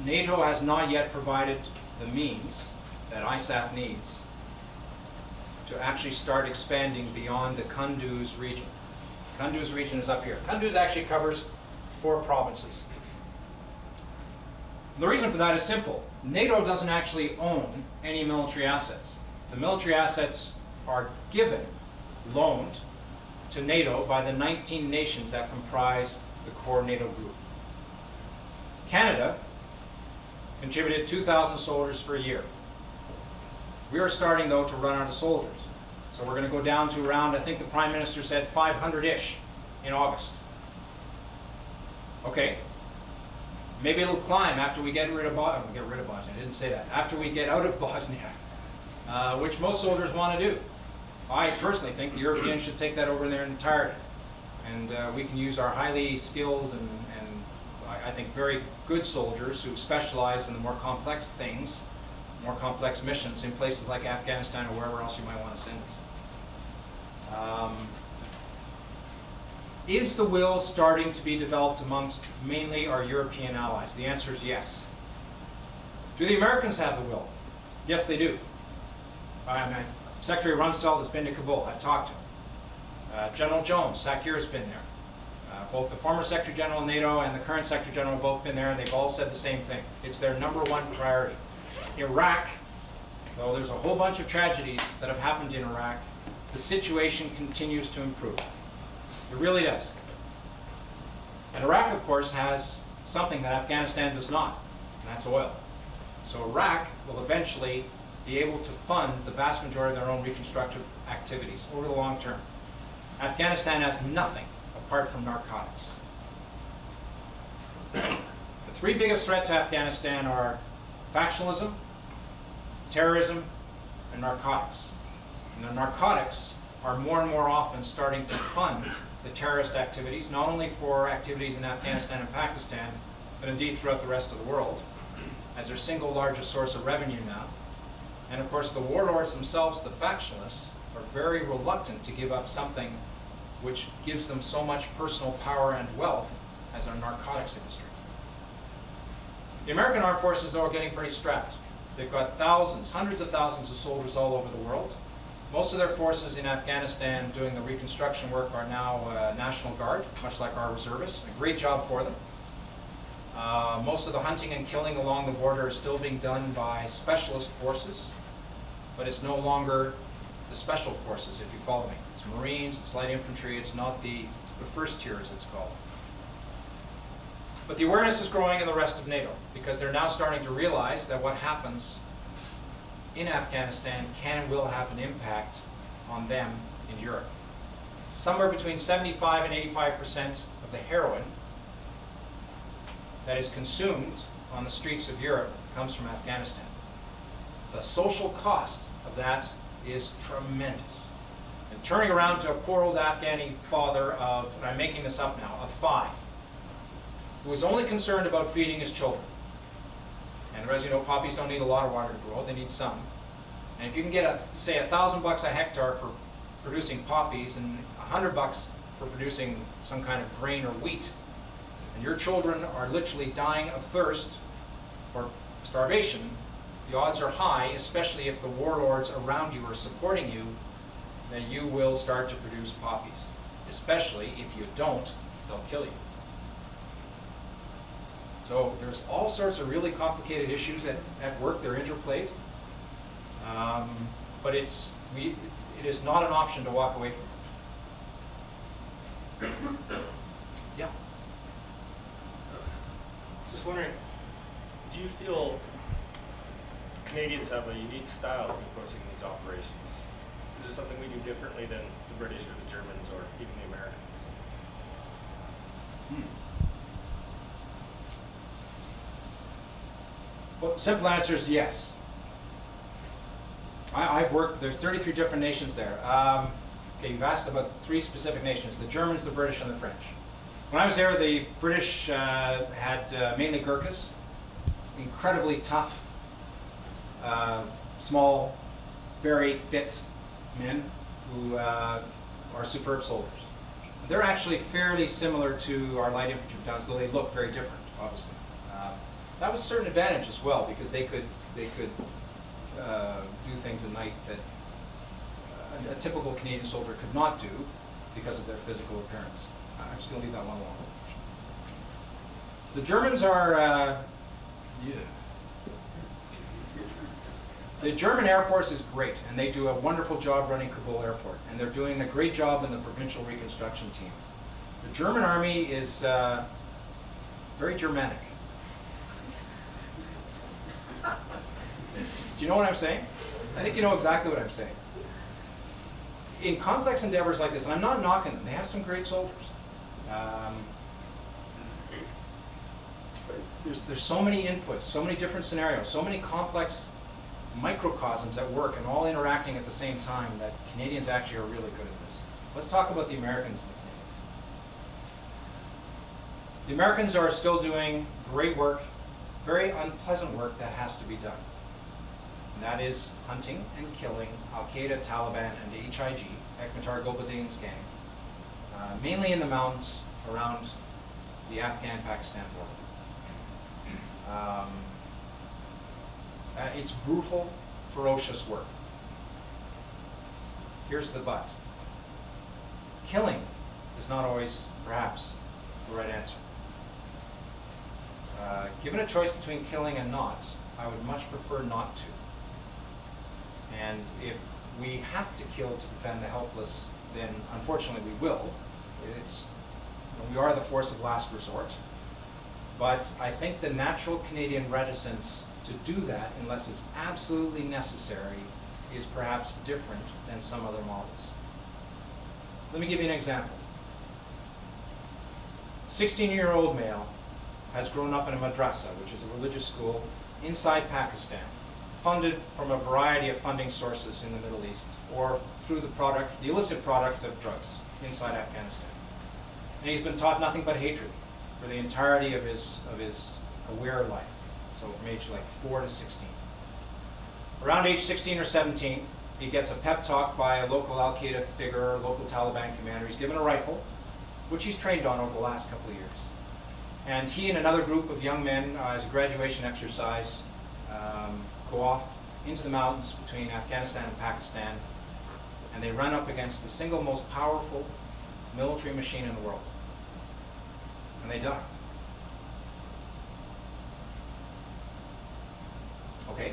NATO has not yet provided the means that ISAF needs to actually start expanding beyond the Kunduz region. Kunduz region is up here. Kunduz actually covers 4 provinces. The reason for that is simple. NATO doesn't actually own any military assets. The military assets are given, loaned to NATO by the 19 nations that comprise the core NATO group. Canada contributed 2,000 soldiers for a year. We are starting, though, to run out of soldiers. So we're going to go down to around, I think the Prime Minister said 500-ish in August. Okay. Maybe it'll climb after we get rid of Bosnia. I didn't say that. After we get out of Bosnia, which most soldiers want to do. I personally think the Europeans should take that over in their entirety. And we can use our highly skilled and I think very good soldiers who specialize in the more complex things, more complex missions in places like Afghanistan or wherever else you might want to send us. Is the will starting to be developed amongst mainly our European allies? The answer is yes. Do the Americans have the will? Yes, they do. Secretary Rumsfeld has been to Kabul. I've talked to him. General Jones, Sakir's been there. Both the former Secretary General of NATO and the current Secretary General have both been there, and they've all said the same thing. It's their #1 priority. Iraq, though there's a whole bunch of tragedies that have happened in Iraq, the situation continues to improve. It really does. And Iraq, of course, has something that Afghanistan does not, and that's oil. So Iraq will eventually be able to fund the vast majority of their own reconstructive activities over the long term. Afghanistan has nothing apart from narcotics. The 3 biggest threats to Afghanistan are factionalism, terrorism, and narcotics. And the narcotics are more and more often starting to fund the terrorist activities, not only for activities in Afghanistan and Pakistan, but indeed throughout the rest of the world, as their single largest source of revenue now. And of course, the warlords themselves, the factionalists, are very reluctant to give up something which gives them so much personal power and wealth as our narcotics industry. The American armed forces, though, are getting pretty strapped. They've got thousands, hundreds of thousands of soldiers all over the world. Most of their forces in Afghanistan doing the reconstruction work are now National Guard, much like our reservists. A great job for them. Most of the hunting and killing along the border is still being done by specialist forces, but it's no longer the special forces, if you follow me. It's Marines, it's light infantry, it's not the first tier, as it's called. But the awareness is growing in the rest of NATO, because they're now starting to realize that what happens in Afghanistan can and will have an impact on them in Europe. Somewhere between 75 and 85% of the heroin that is consumed on the streets of Europe comes from Afghanistan. The social cost of that is tremendous. And turning around to a poor old Afghani father of, and I'm making this up now, of 5, who is only concerned about feeding his children. And as you know, poppies don't need a lot of water to grow, they need some. And if you can get, say, $1,000 a hectare for producing poppies and $100 for producing some kind of grain or wheat, and your children are literally dying of thirst or starvation, the odds are high, especially if the warlords around you are supporting you, that you will start to produce poppies. Especially if you don't, they'll kill you. So there's all sorts of really complicated issues at work. They're interplayed. But it is not an option to walk away from it. Yeah. Just wondering, do you feel Canadians have a unique style to approaching these operations? Is there something we do differently than the British or the Germans or even the Americans? Well, the simple answer is yes. I've worked, there's 33 different nations there. Okay, you've asked about 3 specific nations, the Germans, the British, and the French. When I was there, the British had mainly Gurkhas, incredibly tough, small, very fit men who are superb soldiers. They're actually fairly similar to our light infantry battalions, though they look very different, obviously. That was a certain advantage as well, because they could do things at night that a typical Canadian soldier could not do because of their physical appearance. I'm just going to leave that one alone. The Germans are, the German Air Force is great, and they do a wonderful job running Kabul Airport, and they're doing a great job in the provincial reconstruction team. The German Army is very Germanic. Do you know what I'm saying? I think you know exactly what I'm saying. In complex endeavors like this, and I'm not knocking them, they have some great soldiers. There's so many inputs, so many different scenarios, so many complex microcosms at work and all interacting at the same time that Canadians actually are really good at this. Let's talk about the Americans and the Canadians. The Americans are still doing great work, very unpleasant work that has to be done. And that is hunting and killing Al-Qaeda, Taliban, and the HIG, Hekmatar Gulbuddin's gang, mainly in the mountains around the Afghan-Pakistan border. It's brutal, ferocious work. Here's the but. Killing is not always, perhaps, the right answer. Given a choice between killing and not, I would much prefer not to. And if we have to kill to defend the helpless, then unfortunately we will. We are the force of last resort. But I think the natural Canadian reticence to do that, unless it's absolutely necessary, is perhaps different than some other models. Let me give you an example. 16-year-old male has grown up in a madrasa, which is a religious school inside Pakistan, funded from a variety of funding sources in the Middle East, or through the illicit product of drugs inside Afghanistan. And he's been taught nothing but hatred for the entirety of his aware life. So from age like 4 to 16. Around age 16 or 17, he gets a pep talk by a local Al-Qaeda figure, a local Taliban commander. He's given a rifle, which he's trained on over the last couple of years. And he and another group of young men, as a graduation exercise, go off into the mountains between Afghanistan and Pakistan, and they run up against the single most powerful military machine in the world. And they die. Okay?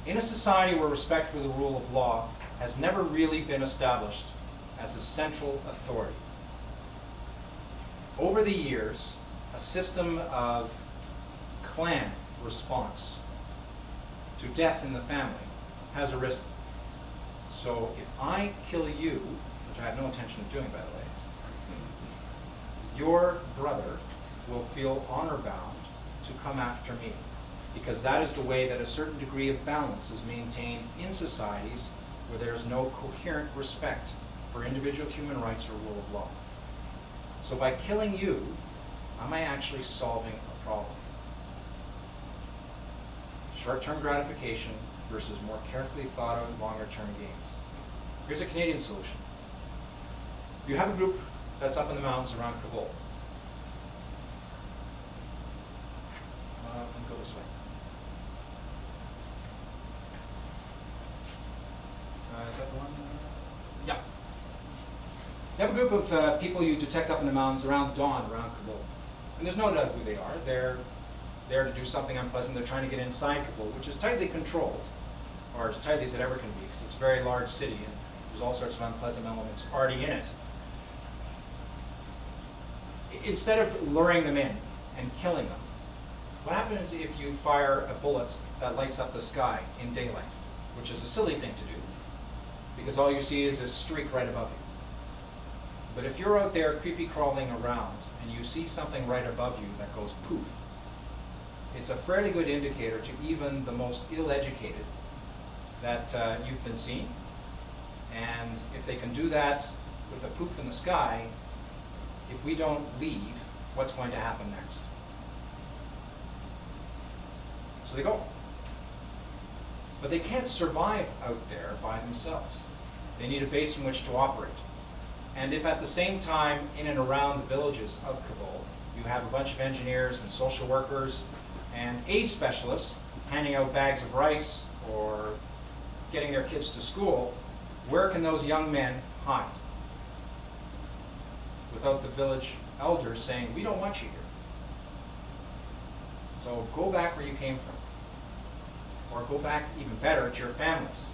In a society where respect for the rule of law has never really been established as a central authority, over the years, a system of clan response to death in the family has arisen. So if I kill you, which I have no intention of doing, by the way, your brother will feel honor-bound to come after me, because that is the way that a certain degree of balance is maintained in societies where there is no coherent respect for individual human rights or rule of law. So by killing you, am I actually solving a problem? Short-term gratification versus more carefully thought out longer-term gains. Here's a Canadian solution. You have a group that's up in the mountains around Kabul. Go this way. Is that the one? Yeah. You have a group of people you detect up in the mountains around dawn, around Kabul. And there's no doubt who they are. They're there to do something unpleasant. They're trying to get inside Kabul, which is tightly controlled, or as tightly as it ever can be, because it's a very large city and there's all sorts of unpleasant elements already in it. Instead of luring them in and killing them, what happens if you fire a bullet that lights up the sky in daylight, which is a silly thing to do, because all you see is a streak right above you. But if you're out there creepy crawling around and you see something right above you that goes poof, it's a fairly good indicator to even the most ill-educated that you've been seen. And if they can do that with a poof in the sky, if we don't leave, what's going to happen next? So they go. But they can't survive out there by themselves. They need a base in which to operate. And if at the same time, in and around the villages of Kabul, you have a bunch of engineers and social workers and aid specialists handing out bags of rice or getting their kids to school, where can those young men hide? Without the village elders saying, we don't want you here. So go back where you came from. Or go back, even better, to your families.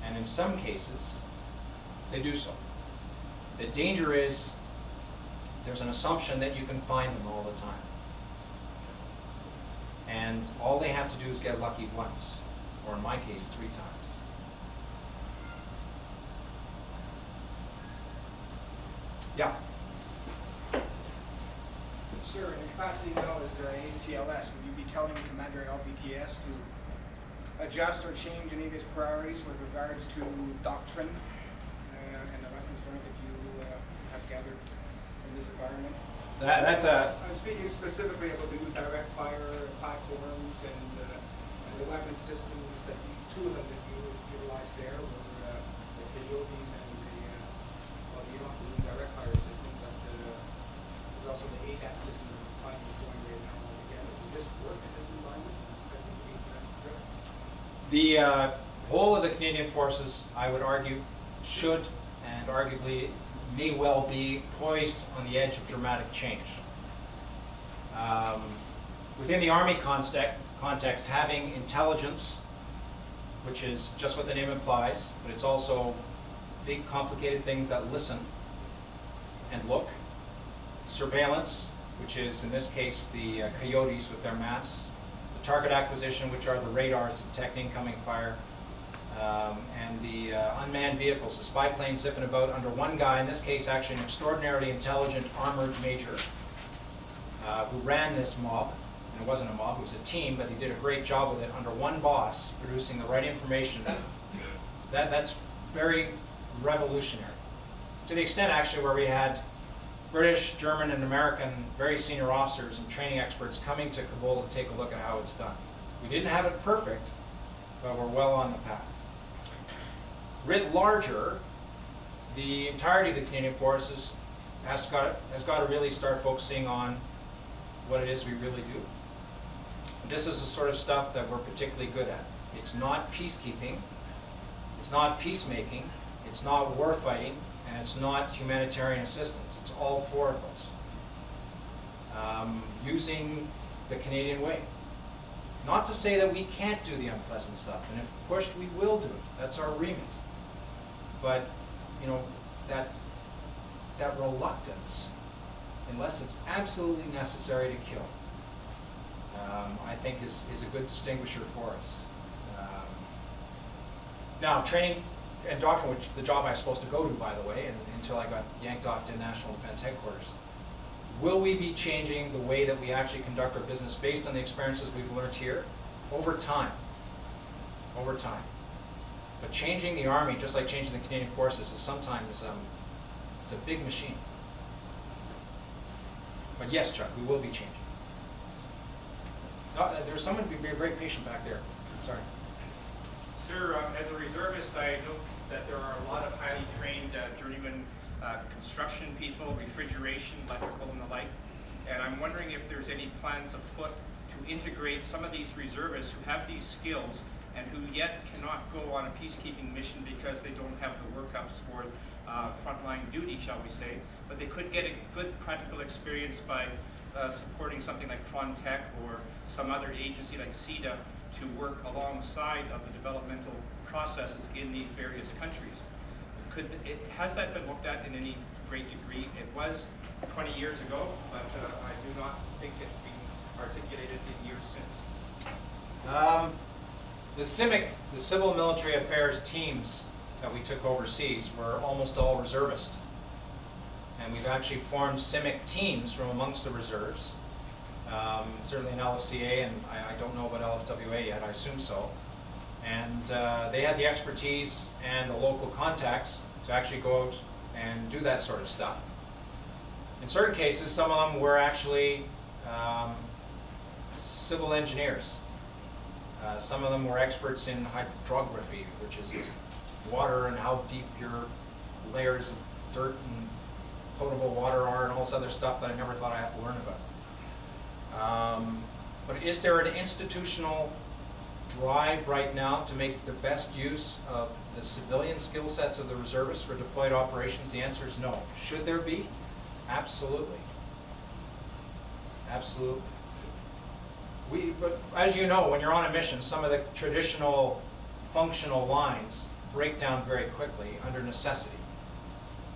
And in some cases, they do so. The danger is there's an assumption that you can find them all the time. And all they have to do is get lucky once, or in my case, 3 times. Yeah. Sir, in your capacity now as ACLS, would you be telling the commander at LBTS to adjust or change any of his priorities with regards to doctrine and the lessons learned that you have gathered from this environment? I'm speaking specifically about the new direct fire platforms and the weapon systems that two of them that you utilized there were the Coyotes and the new direct fire system, but there's also the ADAT system that we're planning to join right now all together. Would this work in this environment, in this type of asymmetric threat? The whole of the Canadian Forces, I would argue, should and arguably may well be poised on the edge of dramatic change. Within the Army context, having intelligence, which is just what the name implies, but it's also big, complicated things that listen and look. Surveillance, which is in this case the Coyotes with their mats. The target acquisition, which are the radars to detect incoming fire. And the unmanned vehicles, the spy planes zipping about under one guy, in this case actually an extraordinarily intelligent armored major who ran this mob. And it wasn't a mob, it was a team, but he did a great job with it under one boss, producing the right information. That's very revolutionary. To the extent actually where we had British, German, and American very senior officers and training experts coming to Kabul to take a look at how it's done. We didn't have it perfect, but we're well on the path. Writ larger, the entirety of the Canadian Forces has got to really start focusing on what it is we really do. This is the sort of stuff that we're particularly good at. It's not peacekeeping, it's not peacemaking, it's not war fighting, and it's not humanitarian assistance. It's all 4 of those. Using the Canadian way. Not to say that we can't do the unpleasant stuff, and if pushed, we will do it. That's our remit. But, you know, that reluctance, unless it's absolutely necessary to kill, I think is a good distinguisher for us. Now, training and doctrine, which the job I was supposed to go to, by the way, and until I got yanked off to National Defense Headquarters, will we be changing the way that we actually conduct our business based on the experiences we've learned here? Over time. Over time. But changing the Army, just like changing the Canadian Forces, is sometimes it's a big machine. But yes, Chuck, we will be changing. There's someone be very patient back there. Sorry. Sir, as a reservist, I know that there are a lot of highly trained journeyman construction people, refrigeration, electrical, and the like. And I'm wondering if there's any plans afoot to integrate some of these reservists who have these skills and who yet cannot go on a peacekeeping mission because they don't have the workups for frontline duty, shall we say. But they could get a good practical experience by supporting something like Frontech or some other agency like CEDA to work alongside of the developmental processes in the various countries. Has that been looked at in any great degree? It was 20 years ago, but I do not think it's been articulated in years since. The civil military affairs teams that we took overseas were almost all reservists. And we've actually formed CIMIC teams from amongst the reserves certainly an LFCA, and I don't know about LFWA yet, I assume so. And they had the expertise and the local contacts to actually go out and do that sort of stuff. In certain cases, some of them were actually civil engineers. Some of them were experts in hydrography, which is this water and how deep your layers of dirt and potable water are and all this other stuff that I never thought I'd have to learn about. But is there an institutional drive right now to make the best use of the civilian skill sets of the reservists for deployed operations? The answer is no. Should there be? Absolutely. Absolutely. But as you know, when you're on a mission, some of the traditional functional lines break down very quickly under necessity.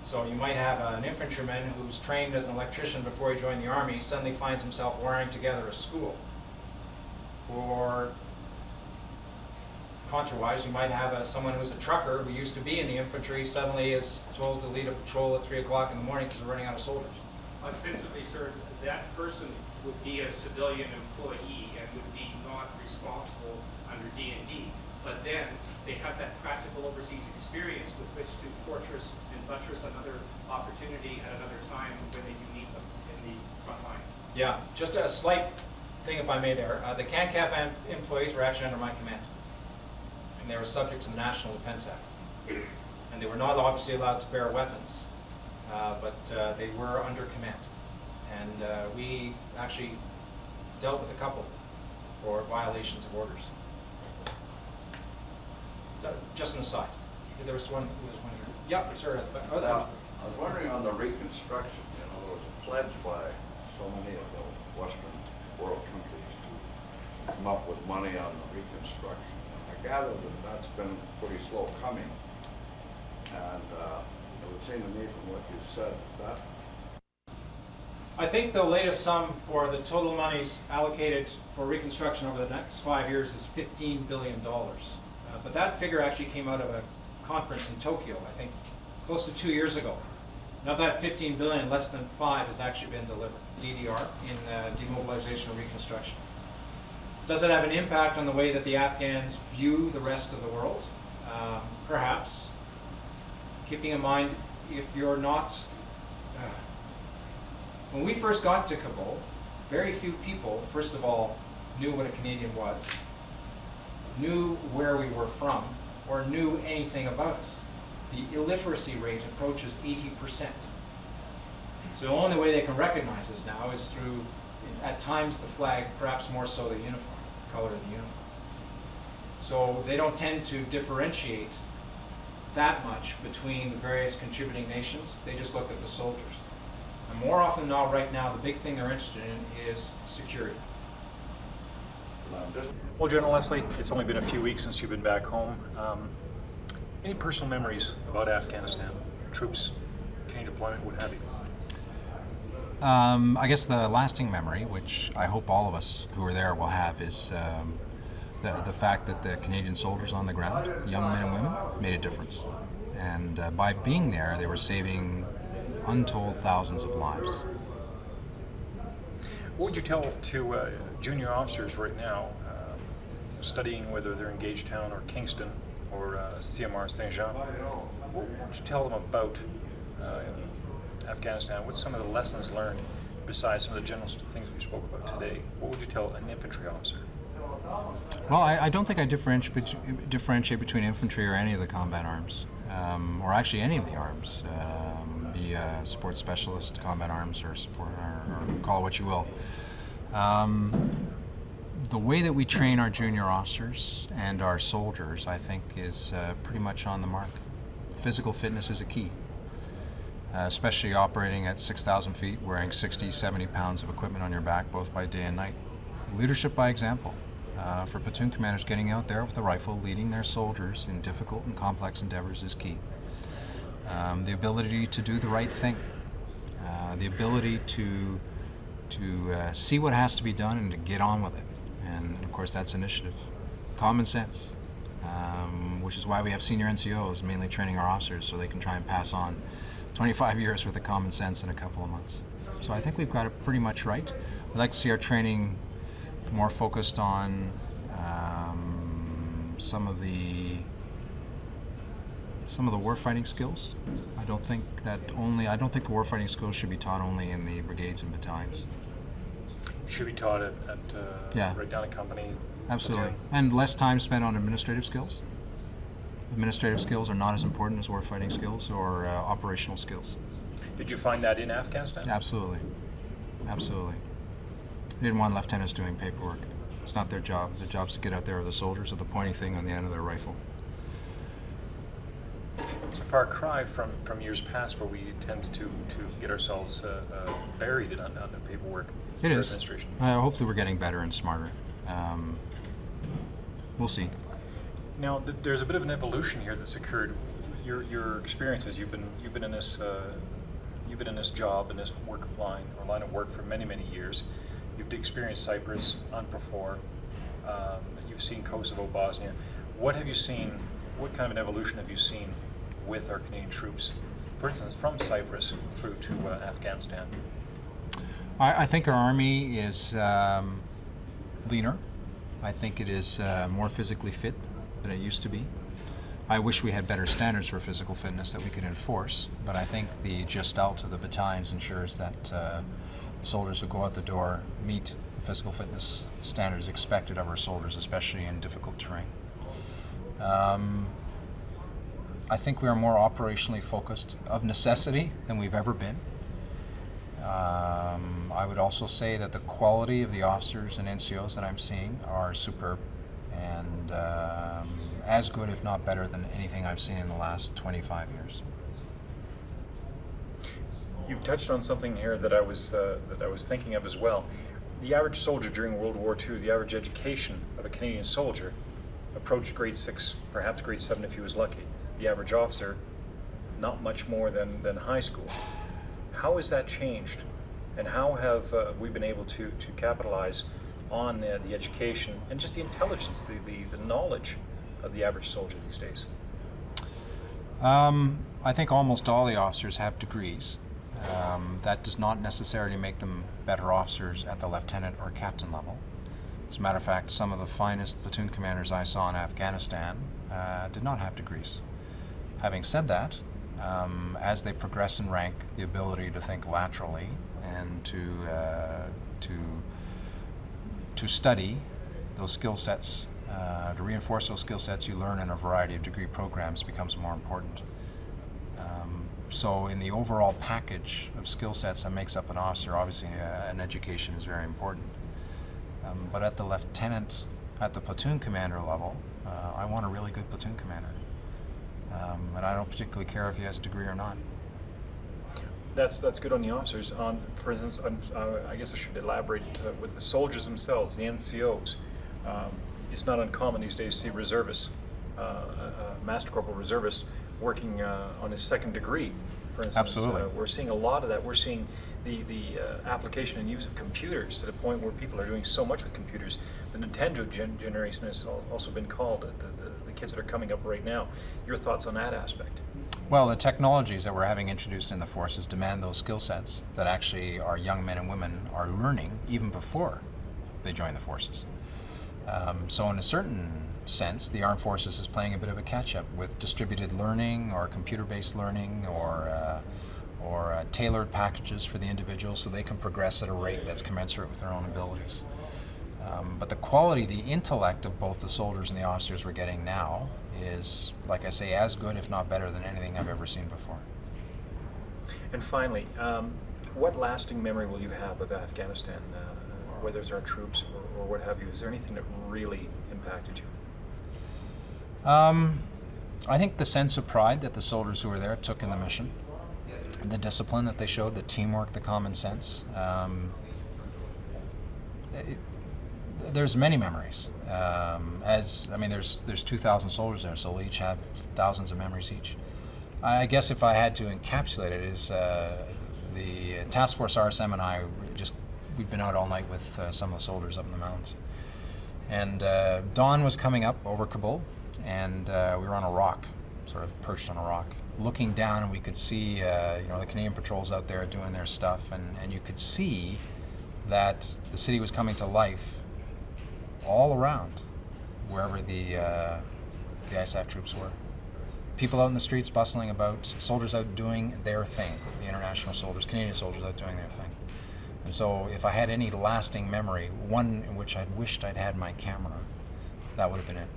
So you might have an infantryman who's trained as an electrician before he joined the Army, suddenly finds himself wiring together a school. Or contrawise, you might have someone who's a trucker who used to be in the infantry, suddenly is told to lead a patrol at 3 o'clock in the morning because we're running out of soldiers. Ostensibly, sir, that person would be a civilian employee and would be not responsible under D&D. But then they have that practical overseas experience with which to fortress and buttress another opportunity at another time when they do need them in the front line. Yeah, just a slight thing if I may there. The CanCap employees were actually under my command. And they were subject to the National Defense Act. And they were not obviously allowed to bear weapons, but they were under command. And we actually dealt with a couple for violations of orders. So, just an aside. There was one here. Yeah, sir. Now, I was wondering on the reconstruction, you know, there was a pledge by so many of the Western world countries to come up with money on the reconstruction. I gather that that's been pretty slow coming, and it would seem to me from what you said that I think the latest sum for the total monies allocated for reconstruction over the next 5 years is $15 billion. But that figure actually came out of a conference in Tokyo, I think, close to 2 years ago. Now that 15 billion, less than 5 has actually been delivered, DDR, in demobilization and reconstruction. Does it have an impact on the way that the Afghans view the rest of the world? Perhaps. Keeping in mind, if you're not... when we first got to Kabul, very few people, first of all, knew what a Canadian was, knew where we were from, or knew anything about us. The illiteracy rate approaches 80%. So the only way they can recognize us now is through, at times, the flag, perhaps more so the uniform, the color of the uniform. So they don't tend to differentiate that much between the various contributing nations. They just look at the soldiers. And more often than not, right now, the big thing they're interested in is security. Well, General Leslie, it's only been a few weeks since you've been back home. Any personal memories about Afghanistan? Troops, Canadian deployment, what have you? I guess the lasting memory, which I hope all of us who are there will have, is the fact that the Canadian soldiers on the ground, young men and women, made a difference. And by being there, they were saving untold thousands of lives. What would you tell to junior officers right now studying, whether they're in Gagetown or Kingston or CMR Saint-Jean? What would you tell them about Afghanistan? What's some of the lessons learned besides some of the general things we spoke about today? What would you tell an infantry officer? Well, I don't think I differentiate between infantry or any of the combat arms, or actually any of the arms. Be a support specialist, combat arms, or support, or call it what you will. The way that we train our junior officers and our soldiers, I think, is pretty much on the mark. Physical fitness is a key, especially operating at 6,000 feet, wearing 60, 70 pounds of equipment on your back, both by day and night. Leadership by example. For platoon commanders, getting out there with a rifle, leading their soldiers in difficult and complex endeavors is key. The ability to do the right thing, the ability to see what has to be done and to get on with it. And of course that's initiative. Common sense, which is why we have senior NCOs mainly training our officers so they can try and pass on 25 years worth of common sense in a couple of months. So I think we've got it pretty much right. I'd like to see our training more focused on some of the warfighting skills. I don't think the warfighting skills should be taught only in the brigades and battalions. Should be taught at right down a company. Absolutely. platoon. And less time spent on administrative skills. Administrative skills are not as important as warfighting skills or operational skills. Did you find that in Afghanistan? Absolutely. Absolutely. We didn't want lieutenants doing paperwork. It's not their job. Their job's to get out there with the soldiers with the pointy thing on the end of their rifle. It's a far cry from years past where we tend to get ourselves buried in the paperwork. It is. Administration. Hopefully we're getting better and smarter. We'll see. Now, there's a bit of an evolution here that's occurred. Your experiences. You've been in this job, in this line of work for many years. You've experienced Cyprus, UNPROFOR. You've seen Kosovo, Bosnia. What have you seen? What kind of an evolution have you seen with our Canadian troops, for instance, from Cyprus through to Afghanistan? I think our Army is leaner. I think it is more physically fit than it used to be. I wish we had better standards for physical fitness that we could enforce, but I think the gestalt of the battalions ensures that the soldiers who go out the door meet the physical fitness standards expected of our soldiers, especially in difficult terrain. I think we are more operationally focused of necessity than we've ever been. I would also say that the quality of the officers and NCOs that I'm seeing are superb and as good, if not better, than anything I've seen in the last 25 years. You've touched on something here that I was thinking of as well. The average soldier during World War II, the average education of a Canadian soldier approached grade 6, perhaps grade 7 if he was lucky. The average officer, not much more than high school. How has that changed? And how have we been able to capitalize on the education and just the intelligence, the knowledge of the average soldier these days? I think almost all the officers have degrees. That does not necessarily make them better officers at the lieutenant or captain level. As a matter of fact, some of the finest platoon commanders I saw in Afghanistan did not have degrees. Having said that, as they progress in rank, the ability to think laterally and to study those skill sets, to reinforce those skill sets you learn in a variety of degree programs becomes more important. So in the overall package of skill sets that makes up an officer, obviously an education is very important. But at the lieutenant, at the platoon commander level, I want a really good platoon commander. And I don't particularly care if he has a degree or not. That's good on the officers. For instance, I guess I should elaborate with the soldiers themselves, the NCOs. It's not uncommon these days to see reservists, Master Corporal reservists, working on his second degree, for instance. Absolutely. We're seeing a lot of that. We're seeing the application and use of computers to the point where people are doing so much with computers. The Nintendo generation has also been called, the kids that are coming up right now. Your thoughts on that aspect? Well, the technologies that we're having introduced in the forces demand those skill sets that actually our young men and women are learning even before they join the forces. So in a certain sense, the armed forces is playing a bit of a catch-up with distributed learning or computer-based learning or tailored packages for the individuals so they can progress at a rate that's commensurate with their own abilities. But the quality, the intellect of both the soldiers and the officers we're getting now is, like I say, as good, if not better, than anything I've ever seen before. And finally, what lasting memory will you have of Afghanistan, whether it's our troops or what have you? Is there anything that really impacted you? I think the sense of pride that the soldiers who were there took in the mission, the discipline that they showed, the teamwork, the common sense. There's many memories. There's 2,000 soldiers there, so they'll each have thousands of memories each. I guess if I had to encapsulate it, is the Task Force RSM and I we'd been out all night with some of the soldiers up in the mountains, and dawn was coming up over Kabul, and we were on a rock, sort of perched on a rock, looking down, and we could see the Canadian patrols out there doing their stuff, and you could see that the city was coming to life all around wherever the ISAF troops were. People out in the streets bustling about, soldiers out doing their thing, the international soldiers, Canadian soldiers out doing their thing. And so if I had any lasting memory, one in which I'd wished I'd had my camera, that would have been it.